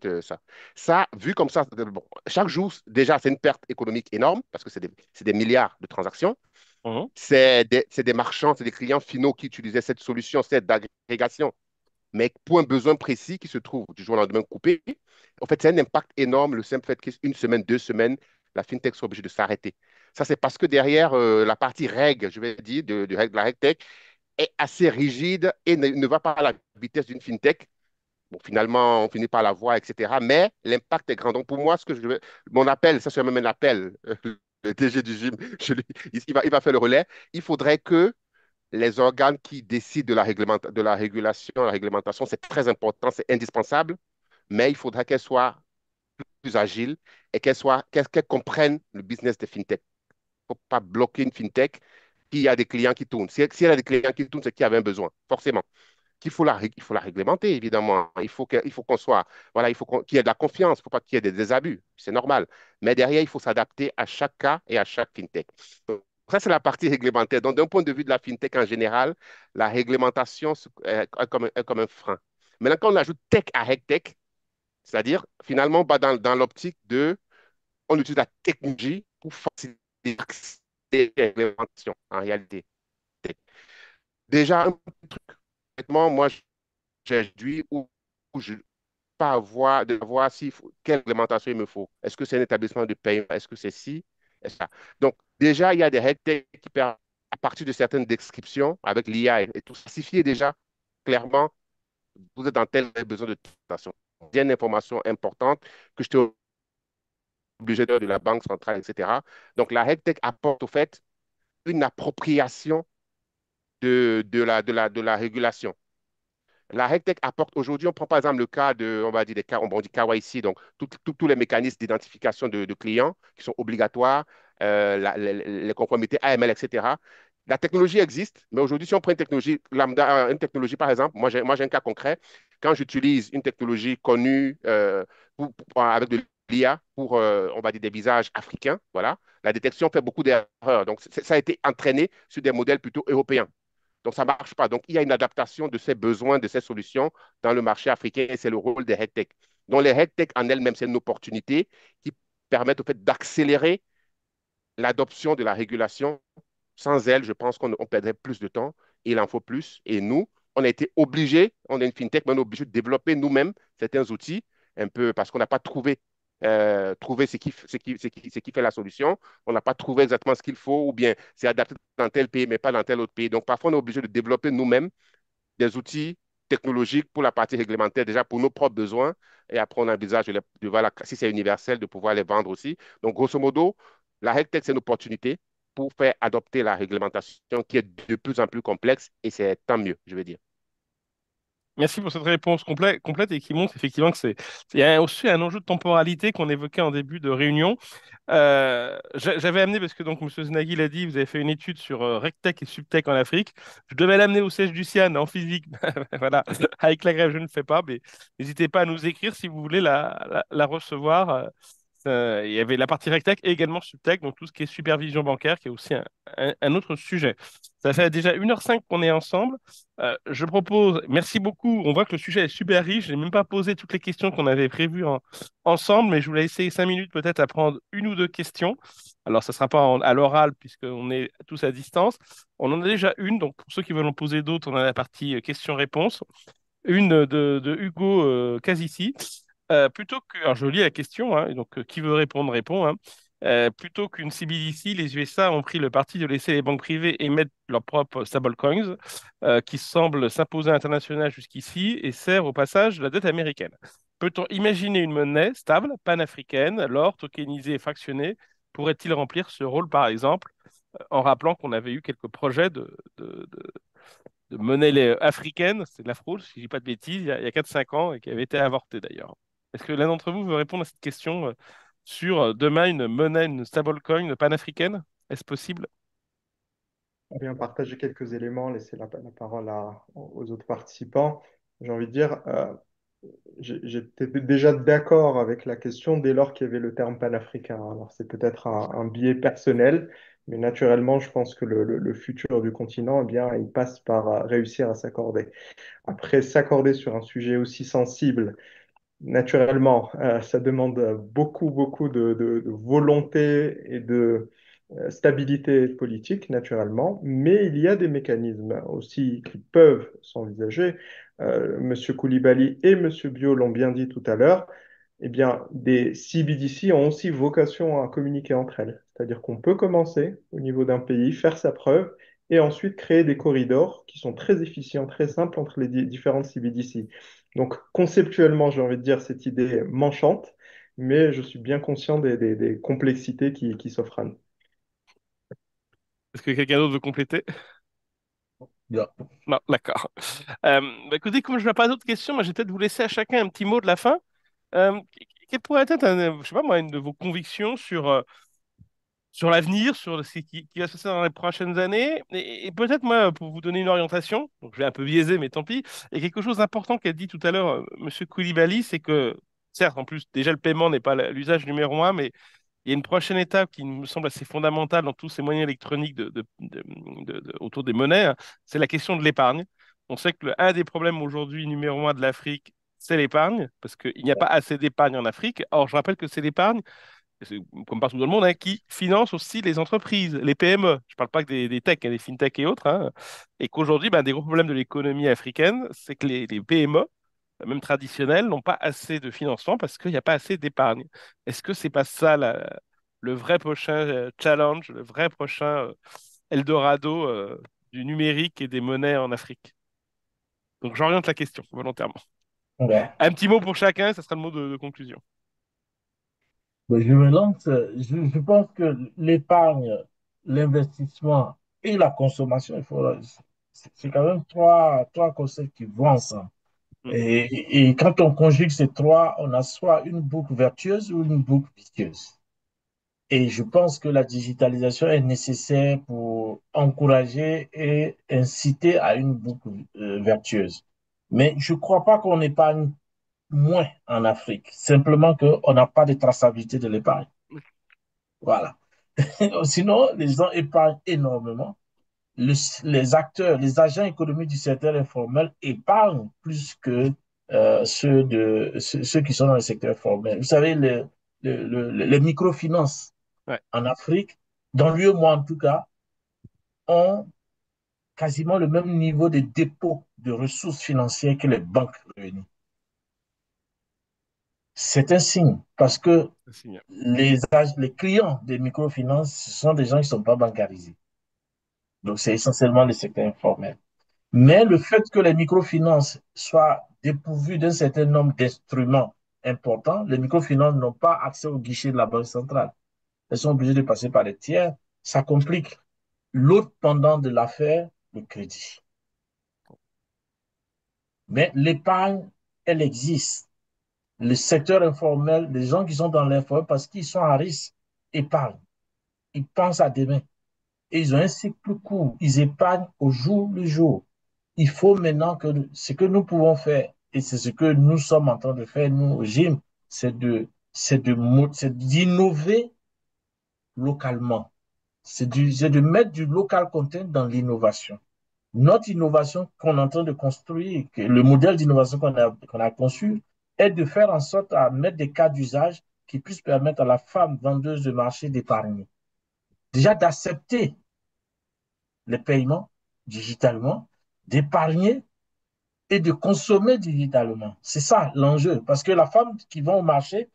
Ça, vu comme ça, bon, chaque jour, déjà, c'est une perte économique énorme parce que c'est des milliards de transactions. Mhm. C'est des marchands, c'est des clients finaux qui utilisaient cette solution, cette d'agrégation, mais pour un besoin précis qui se trouve du jour au lendemain coupé. En fait, c'est un impact énorme, le simple fait qu'une semaine, 2 semaines, la fintech soit obligée de s'arrêter. Ça, c'est parce que derrière la partie règle, je vais dire, de la RegTech, est assez rigide et ne va pas à la vitesse d'une fintech. Bon, finalement, on finit par la voir, etc. Mais l'impact est grand. Donc, pour moi, mon appel, ça c'est même un appel, le DG du gym, il va faire le relais. Il faudrait que les organes qui décident de la régulation, la réglementation, c'est très important, c'est indispensable, mais il faudrait qu'elles soient plus agiles et qu'elles comprennent le business des fintech. Il ne faut pas bloquer une fintech qui a des clients qui tournent. Si elle a des clients qui tournent, c'est qu'il y avait un besoin, forcément. Il faut la réglementer, évidemment. Il faut qu'on soit, voilà, qu'il y ait de la confiance, il ne faut pas qu'il y ait des abus, c'est normal. Mais derrière, il faut s'adapter à chaque cas et à chaque fintech. Donc, ça, c'est la partie réglementaire. Donc, d'un point de vue de la fintech en général, la réglementation est comme un frein. Maintenant, quand on ajoute tech à RegTech, c'est-à-dire, finalement, dans l'optique de, on utilise la technologie pour faciliter les réglementations, en réalité. Déjà, un truc, honnêtement, moi, j'ai réduit où je pas voir, de voir quelle réglementation il me faut. Est-ce que c'est un établissement de paiement? Est-ce que c'est ci? Est-ce ça? Donc, déjà, il y a des règles qui permettent, à partir de certaines descriptions, avec l'IA et tout, spécifier déjà clairement, vous êtes dans tel besoin de transaction. Il y a une information importante que je t'ai obligé de la banque centrale, etc. Donc, la RegTech apporte au fait une appropriation de la régulation. La RegTech apporte aujourd'hui, on prend par exemple le cas de, on va dire, on dit KYC, donc tous les mécanismes d'identification de clients qui sont obligatoires, les conformités AML, etc. La technologie existe, mais aujourd'hui, si on prend une technologie lambda, une technologie par exemple, moi j'ai un cas concret, quand j'utilise une technologie connue avec de l'IA pour, on va dire, des visages africains, voilà, la détection fait beaucoup d'erreurs. Donc, ça a été entraîné sur des modèles plutôt européens. Donc, ça ne marche pas. Donc, il y a une adaptation de ces besoins, de ces solutions dans le marché africain et c'est le rôle des RegTech. Donc, les RegTech en elles-mêmes, c'est une opportunité qui permet au fait d'accélérer l'adoption de la régulation. Sans elles, je pense qu'on perdrait plus de temps. Il en faut plus. Et nous, on a été obligés, on est une fintech, mais on est obligé de développer nous-mêmes certains outils, un peu parce qu'on n'a pas trouvé ce qui fait la solution. On n'a pas trouvé exactement ce qu'il faut, ou bien c'est adapté dans tel pays, mais pas dans tel autre pays. Donc, parfois, on est obligé de développer nous-mêmes des outils technologiques pour la partie réglementaire, déjà pour nos propres besoins, et après, on envisage, voilà, si c'est universel, de pouvoir les vendre aussi. Donc, grosso modo, la RegTech, c'est une opportunité pour faire adopter la réglementation qui est de plus en plus complexe, et c'est tant mieux, je veux dire. Merci pour cette réponse complète et qui montre effectivement que il y a aussi un enjeu de temporalité qu'on évoquait en début de réunion. J'avais amené, parce que donc M. Zenaghi l'a dit, vous avez fait une étude sur RegTech et SubTech en Afrique. Je devais l'amener au siège du CIAN en physique. Voilà, avec la grève, je ne le fais pas, mais n'hésitez pas à nous écrire si vous voulez la recevoir. Il y avait la partie RegTech et également SubTech, donc tout ce qui est supervision bancaire, qui est aussi un autre sujet. Ça fait déjà 1h05 qu'on est ensemble. Je propose, merci beaucoup. On voit que le sujet est super riche. Je n'ai même pas posé toutes les questions qu'on avait prévues ensemble, mais je voulais essayer 5 minutes peut-être à prendre une ou deux questions. Alors, ça ne sera pas à l'oral puisqu'on est tous à distance. On en a déjà une, donc pour ceux qui veulent en poser d'autres, on a la partie questions-réponses. Une de Hugo Casici. Plutôt que, alors je lis la question, hein, donc qui veut répondre répond. Hein. Plutôt qu'une CBDC, les USA ont pris le parti de laisser les banques privées émettre leurs propres stablecoins, qui semblent s'imposer à l'international jusqu'ici et sert au passage la dette américaine. Peut-on imaginer une monnaie stable, panafricaine, l'or tokenisé et fractionné, pourrait-il remplir ce rôle, par exemple, en rappelant qu'on avait eu quelques projets de monnaie africaine, c'est de la fraude, si je dis pas de bêtises, il y a 4-5 ans et qui avait été avorté d'ailleurs. Est-ce que l'un d'entre vous veut répondre à cette question sur demain une monnaie, une stablecoin panafricaine? Est-ce possible? On vient partager quelques éléments, laisser la parole aux autres participants. J'ai envie de dire, j'étais déjà d'accord avec la question dès lors qu'il y avait le terme panafricain. Alors, c'est peut-être un biais personnel, mais naturellement, je pense que le futur du continent, eh bien, il passe par réussir à s'accorder. Après, s'accorder sur un sujet aussi sensible, naturellement, ça demande beaucoup, beaucoup de volonté et de stabilité politique, naturellement, mais il y a des mécanismes aussi qui peuvent s'envisager. Monsieur Koulibaly et Monsieur Bio l'ont bien dit tout à l'heure. Eh bien, des CBDC ont aussi vocation à communiquer entre elles. C'est-à-dire qu'on peut commencer au niveau d'un pays, faire sa preuve, et ensuite créer des corridors qui sont très efficients, très simples entre les différentes CBDC. Donc, conceptuellement, j'ai envie de dire, cette idée m'enchante, mais je suis bien conscient des complexités qui s'offrent à nous. Est-ce que quelqu'un d'autre veut compléter? Yeah. Non, d'accord. Bah, écoutez, comme je n'ai pas d'autres questions, moi, je vais peut-être vous laisser à chacun un petit mot de la fin. Quelle pourrait être, je sais pas moi, une de vos convictions sur sur l'avenir, sur ce qui va se passer dans les prochaines années. Et peut-être, moi, pour vous donner une orientation, donc je vais un peu biaiser, mais tant pis, il y a quelque chose d'important qu'a dit tout à l'heure Monsieur Koulibaly, c'est que, certes, en plus, déjà, le paiement n'est pas l'usage numéro un, mais il y a une prochaine étape qui me semble assez fondamentale dans tous ces moyens électroniques autour des monnaies, hein, c'est la question de l'épargne. On sait que un des problèmes aujourd'hui numéro un de l'Afrique, c'est l'épargne, parce qu'il n'y a pas assez d'épargne en Afrique. Or, je rappelle que c'est l'épargne, c'est comme partout dans le monde, hein, qui finance aussi les entreprises, les PME. Je ne parle pas que des tech, hein, des fintech et autres, hein, et qu'aujourd'hui, ben, des gros problèmes de l'économie africaine, c'est que les PME même traditionnels, n'ont pas assez de financement parce qu'il n'y a pas assez d'épargne. Est-ce que c'est pas ça le vrai prochain challenge, le vrai prochain Eldorado du numérique et des monnaies en Afrique? Donc j'oriente la question volontairement. Voilà. Un petit mot pour chacun, ça sera le mot de conclusion. Ben, je me lance. Je pense que l'épargne, l'investissement et la consommation, c'est quand même trois concepts qui vont ensemble. Mm. Et quand on conjugue ces trois, on a soit une boucle vertueuse ou une boucle vicieuse. Et je pense que la digitalisation est nécessaire pour encourager et inciter à une boucle vertueuse. Mais je ne crois pas qu'on épargne moins en Afrique, simplement qu'on n'a pas de traçabilité de l'épargne. Voilà. Sinon, les gens épargnent énormément. Les acteurs, les agents économiques du secteur informel épargnent plus que ceux qui sont dans le secteur formel. Vous savez, les microfinances Ouais, en Afrique, dans l'UEMOA en tout cas, ont quasiment le même niveau de dépôt de ressources financières que les banques réunies. C'est un signe parce que ça signe. les clients des microfinances, ce sont des gens qui ne sont pas bancarisés. Donc, c'est essentiellement le secteur informel. Ouais. Mais le fait que les microfinances soient dépourvues d'un certain nombre d'instruments importants, les microfinances n'ont pas accès au guichet de la Banque centrale. Elles sont obligées de passer par les tiers. Ça complique l'autre pendant de l'affaire, le crédit. Mais l'épargne, elle existe. Le secteur informel, les gens qui sont dans l'informel, parce qu'ils sont à risque, épargnent. Ils pensent à demain. Et ils ont un cycle court. Ils épargnent au jour le jour. Il faut maintenant que ce que nous pouvons faire, et c'est ce que nous sommes en train de faire, nous, au gym, c'est d'innover localement. C'est de mettre du local content dans l'innovation. Notre innovation qu'on est en train de construire, le modèle d'innovation qu'on a conçu, est de faire en sorte à mettre des cas d'usage qui puissent permettre à la femme vendeuse de marché d'épargner. Déjà d'accepter les paiements digitalement, d'épargner et de consommer digitalement. C'est ça l'enjeu. Parce que la femme qui va au marché,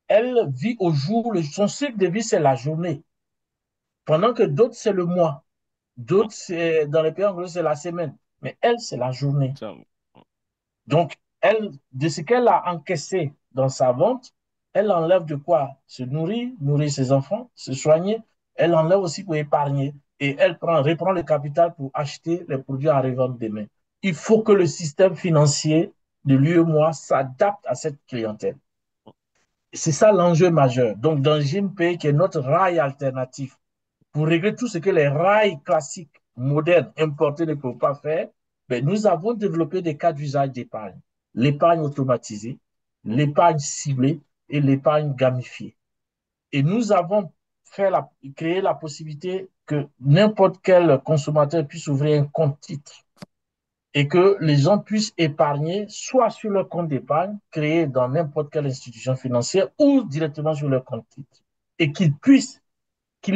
elle vit au jour, son cycle de vie, c'est la journée. Pendant que d'autres, c'est le mois. Mm. D'autres, c'est, dans les pays anglais, c'est la semaine. Mais elle, c'est la journée. Ça, Donc, elle, de ce qu'elle a encaissé dans sa vente, elle enlève de quoi se nourrir, nourrir ses enfants, se soigner. Elle enlève aussi pour épargner. Et elle reprend le capital pour acheter les produits à revendre demain. Il faut que le système financier de l'UEMOA s'adapte à cette clientèle. C'est ça l'enjeu majeur. Donc, dans JMP, qui est notre rail alternatif, pour régler tout ce que les rails classiques, modernes, importés ne peuvent pas faire, ben, nous avons développé des cas d'usage d'épargne. L'épargne automatisée, mm. l'épargne ciblée et l'épargne gamifiée. Et nous avons créé la possibilité que n'importe quel consommateur puisse ouvrir un compte titre et que les gens puissent épargner soit sur leur compte d'épargne créé dans n'importe quelle institution financière ou directement sur leur compte titre. Et qu'il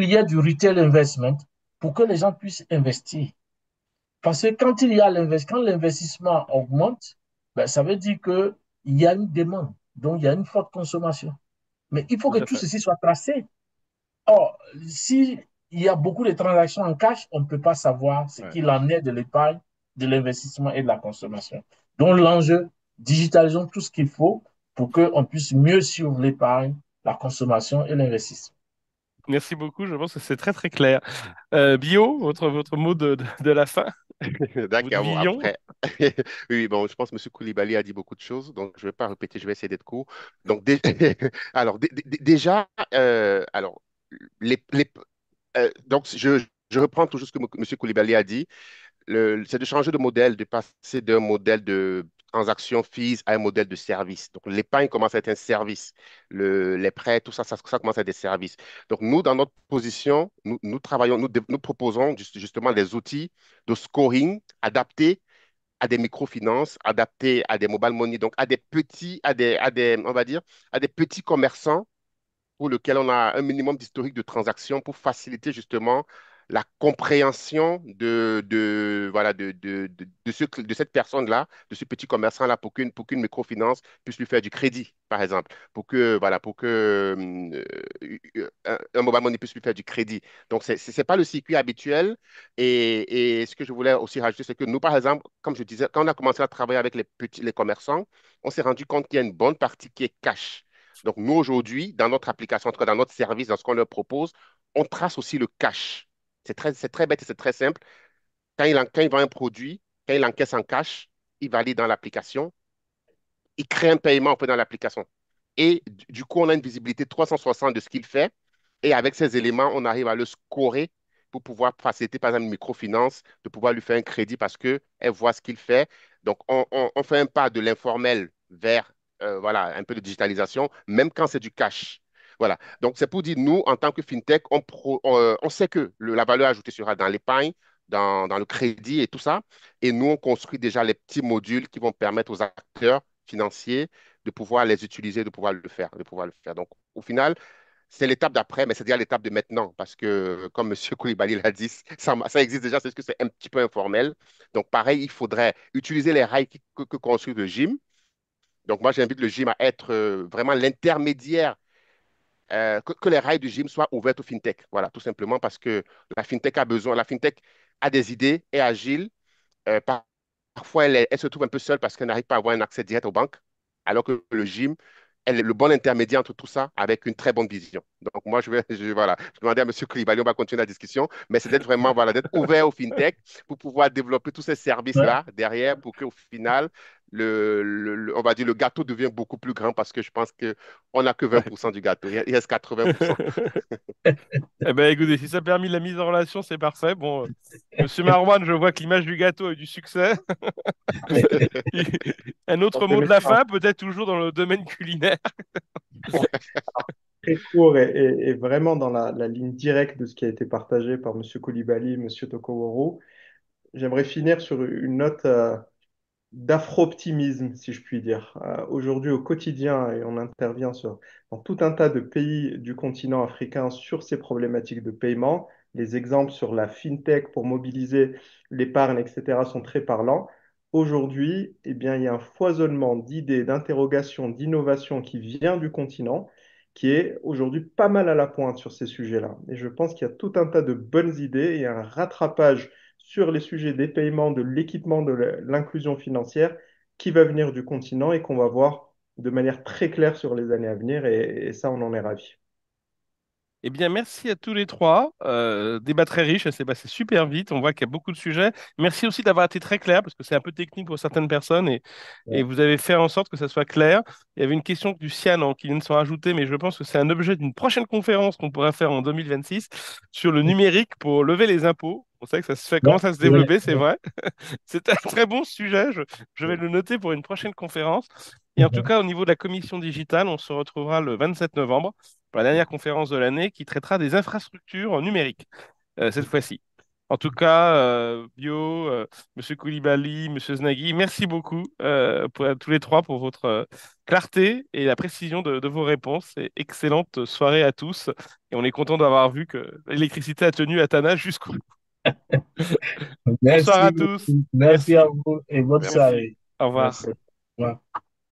y ait du retail investment pour que les gens puissent investir. Parce que quand l'investissement augmente, ben, ça veut dire qu'il y a une demande, donc il y a une forte consommation. Mais il faut Tout que à tout fait. ceci soit tracé. Or, si il y a beaucoup de transactions en cash, on ne peut pas savoir ce Ouais. qu'il en est de l'épargne, de l'investissement et de la consommation. Donc, l'enjeu, digitalisons tout ce qu'il faut pour qu'on puisse mieux suivre l'épargne, la consommation et l'investissement. Merci beaucoup, je pense que c'est très très clair. Bio, votre mot de la fin, votre D'accord, bon, vision. après. Oui, oui, bon, je pense que M. Koulibaly a dit beaucoup de choses, donc je ne vais pas répéter, je vais essayer d'être court. Donc, alors, déjà, alors, les, donc, je reprends toujours ce que M. Koulibaly a dit. C'est de changer de modèle, de passer d'un modèle de transaction fees à un modèle de service. Donc, l'épargne commence à être un service. Les prêts, tout ça, ça commence à être des services. Donc, nous, dans notre position, nous travaillons, nous proposons justement des outils de scoring adaptés à des microfinances, adaptés à des mobile money, donc à des petits, on va dire, à des petits commerçants pour lequel on a un minimum d'historique de transactions pour faciliter justement la compréhension voilà, de cette personne-là, de ce petit commerçant-là, pour qu'une microfinance puisse lui faire du crédit, par exemple, pour que un mobile money puisse lui faire du crédit. Donc, c'est pas le circuit habituel. Et ce que je voulais aussi rajouter, c'est que nous, par exemple, comme je disais, quand on a commencé à travailler avec les commerçants, on s'est rendu compte qu'il y a une bonne partie qui est cash. Donc, nous, aujourd'hui, dans notre application, en tout cas dans notre service, dans ce qu'on leur propose, on trace aussi le cash. C'est très bête et c'est très simple. Quand il vend un produit, quand il encaisse en cash, il valide dans l'application, il crée un paiement en fait dans l'application. Et du coup, on a une visibilité 360 de ce qu'il fait. Et avec ces éléments, on arrive à le scorer pour pouvoir faciliter, par exemple, une microfinance, de pouvoir lui faire un crédit parce qu'elle voit ce qu'il fait. Donc, on fait un pas de l'informel vers voilà, un peu de digitalisation, même quand c'est du cash. Voilà. Donc, c'est pour dire, nous, en tant que FinTech, on sait que la valeur ajoutée sera dans l'épargne, dans le crédit et tout ça. Et nous, on construit déjà les petits modules qui vont permettre aux acteurs financiers de pouvoir les utiliser, de pouvoir le faire, de pouvoir le faire. Donc, au final, c'est l'étape d'après, mais c'est déjà l'étape de maintenant, parce que, comme M. Koulibaly l'a dit, ça existe déjà, c'est juste que c'est un petit peu informel. Donc, pareil, il faudrait utiliser les rails que construit le gym. Donc, moi, j'invite le gym à être vraiment l'intermédiaire, que les rails du gym soient ouverts aux fintech. Voilà, tout simplement parce que la fintech a des idées, est agile, euh, par- parfois, elle se trouve un peu seule parce qu'elle n'arrive pas à avoir un accès direct aux banques, alors que le gym, elle est le bon intermédiaire entre tout ça avec une très bonne vision. Donc, moi, voilà, je demandais à M. Koulibaly, on va continuer la discussion, mais c'est d'être vraiment, voilà, d'être ouvert au fintech pour pouvoir développer tous ces Ouais. services-là derrière pour qu'au final, on va dire, le gâteau devient beaucoup plus grand parce que je pense qu'on n'a que Ouais. 20% du gâteau. Il reste 80%. Eh ben, écoutez, si ça a permis la mise en relation, c'est parfait. Bon, Monsieur Marwan, je vois que l'image du gâteau a eu du succès. Un On autre peut mot de mettre la un fin, peut-être toujours dans le domaine culinaire. très court et vraiment dans la ligne directe de ce qui a été partagé par Monsieur Koulibaly, Monsieur Tokoworo. J'aimerais finir sur une note d'afro-optimisme, si je puis dire. Aujourd'hui, au quotidien, et on intervient dans tout un tas de pays du continent africain sur ces problématiques de paiement. Les exemples sur la fintech pour mobiliser l'épargne, etc., sont très parlants. Aujourd'hui, eh bien, il y a un foisonnement d'idées, d'interrogations, d'innovations qui vient du continent, qui est aujourd'hui pas mal à la pointe sur ces sujets-là. Et je pense qu'il y a tout un tas de bonnes idées et un rattrapage sur les sujets des paiements, de l'équipement, de l'inclusion financière qui va venir du continent et qu'on va voir de manière très claire sur les années à venir. Et ça, on en est ravis. Eh bien, merci à tous les trois. Débat très riche, ça s'est passé super vite. On voit qu'il y a beaucoup de sujets. Merci aussi d'avoir été très clair, parce que c'est un peu technique pour certaines personnes, et Ouais. vous avez fait en sorte que ça soit clair. Il y avait une question du Cian qui vient de se rajouter, mais je pense que c'est un objet d'une prochaine conférence qu'on pourra faire en 2026 sur le numérique pour lever les impôts. On sait que ça se fait, Ouais, commence à se ouais, développer, c'est ouais. vrai. C'est un très bon sujet. Je vais le noter pour une prochaine conférence. Et en tout Mhm. cas, au niveau de la commission digitale, on se retrouvera le 27 novembre pour la dernière conférence de l'année qui traitera des infrastructures numériques, cette fois-ci. En tout cas, Bio, Monsieur Koulibaly, Monsieur Znagui, merci beaucoup à tous les trois pour votre clarté et la précision de vos réponses. Et excellente soirée à tous. Et on est content d'avoir vu que l'électricité a tenu à Tana jusqu'au bout. Bonsoir Merci à tous. beaucoup. Merci à Merci. vous et bonne Merci. soirée. Au revoir. Merci. Au revoir.